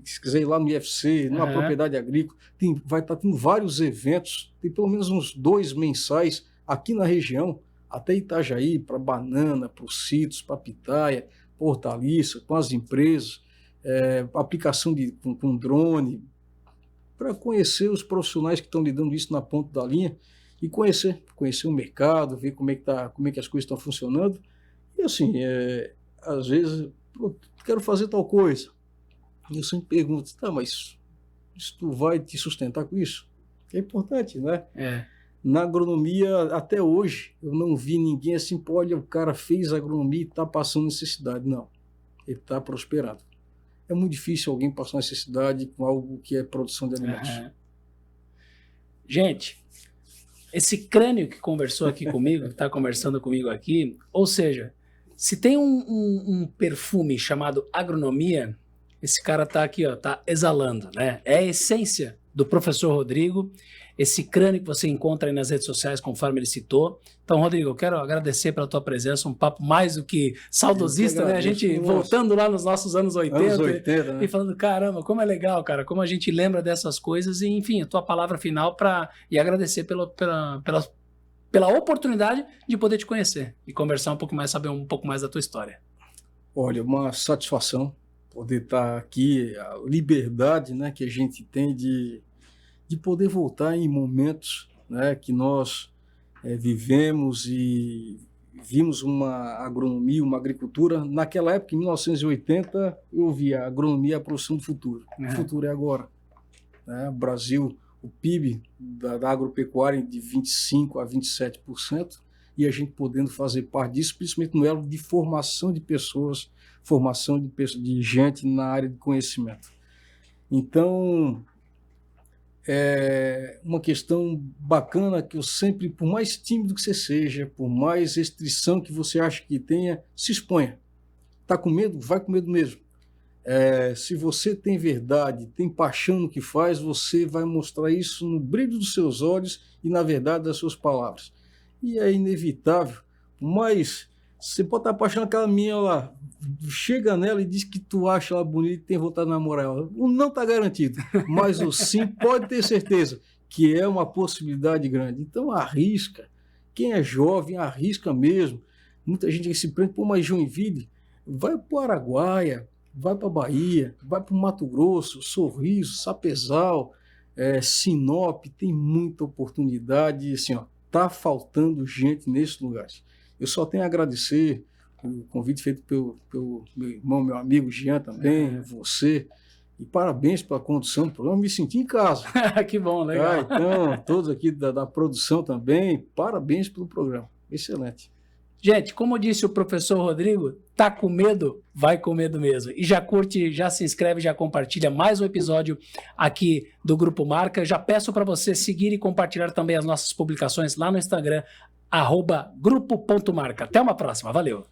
Se quiser ir lá no IFC, numa propriedade agrícola, vai estar tendo vários eventos, tem pelo menos uns 2 mensais aqui na região, até Itajaí, para banana, para os sítios, para pitaia, para hortaliça, com as empresas, aplicação com drone, para conhecer os profissionais que estão lidando isso na ponta da linha e conhecer o mercado, ver como é que as coisas estão funcionando. E assim, às vezes, quero fazer tal coisa. E eu sempre pergunto, mas tu vai te sustentar com isso? É importante, né? Na agronomia, até hoje, eu não vi ninguém assim, pô, olha, o cara fez agronomia e está passando necessidade. Não, ele está prosperando. É muito difícil alguém passar necessidade com algo que é produção de alimentos. Gente, esse crânio que conversou aqui comigo, que está conversando comigo aqui, ou seja, se tem um perfume chamado agronomia, esse cara está aqui, ó, tá exalando, né? É a essência do professor Rodrigo, esse crânio que você encontra aí nas redes sociais, conforme ele citou. Então, Rodrigo, eu quero agradecer pela tua presença, um papo mais do que saudosista, né? A gente voltando lá nos nossos anos 80, né? E falando, caramba, como é legal, cara, como a gente lembra dessas coisas. E, enfim, a tua palavra final e agradecer pela oportunidade de poder te conhecer e conversar um pouco mais, saber um pouco mais da tua história. Olha, uma satisfação poder estar aqui, a liberdade, né, que a gente tem de poder voltar em momentos, né, que nós vivemos e vimos uma agronomia, uma agricultura. Naquela época, em 1980, eu via a agronomia a profissão do futuro. O futuro é agora. Né? O Brasil, o PIB da agropecuária de 25% a 27%, e a gente podendo fazer parte disso, principalmente no elo de formação de pessoas, formação de gente na área de conhecimento. Então, é uma questão bacana que eu sempre, por mais tímido que você seja, por mais restrição que você acha que tenha, se exponha. Está com medo? Vai com medo mesmo. Se você tem verdade, tem paixão no que faz, você vai mostrar isso no brilho dos seus olhos e na verdade das suas palavras. E é inevitável, mas você pode estar apaixonado aquela minha lá, chega nela e diz que tu acha ela bonita e tem vontade de namorar ela. O não está garantido, mas o sim pode ter certeza que é uma possibilidade grande. Então arrisca. Quem é jovem arrisca mesmo. Muita gente que se prende, pô, mas Joinville, vai para o Araguaia, vai para a Bahia, vai para o Mato Grosso, Sorriso, Sapezal, Sinop, tem muita oportunidade. Assim, ó, tá faltando gente nesses lugares. Eu só tenho a agradecer o convite feito pelo meu irmão, meu amigo Jean também, você. E parabéns pela condução do programa, me senti em casa. Que bom, legal. Então, todos aqui da produção também, parabéns pelo programa. Excelente. Gente, como disse o professor Rodrigo, tá com medo? Vai com medo mesmo. E já curte, já se inscreve, já compartilha mais um episódio aqui do Grupo Marca. Já peço para você seguir e compartilhar também as nossas publicações lá no Instagram, @grupo.marca. Até uma próxima, valeu!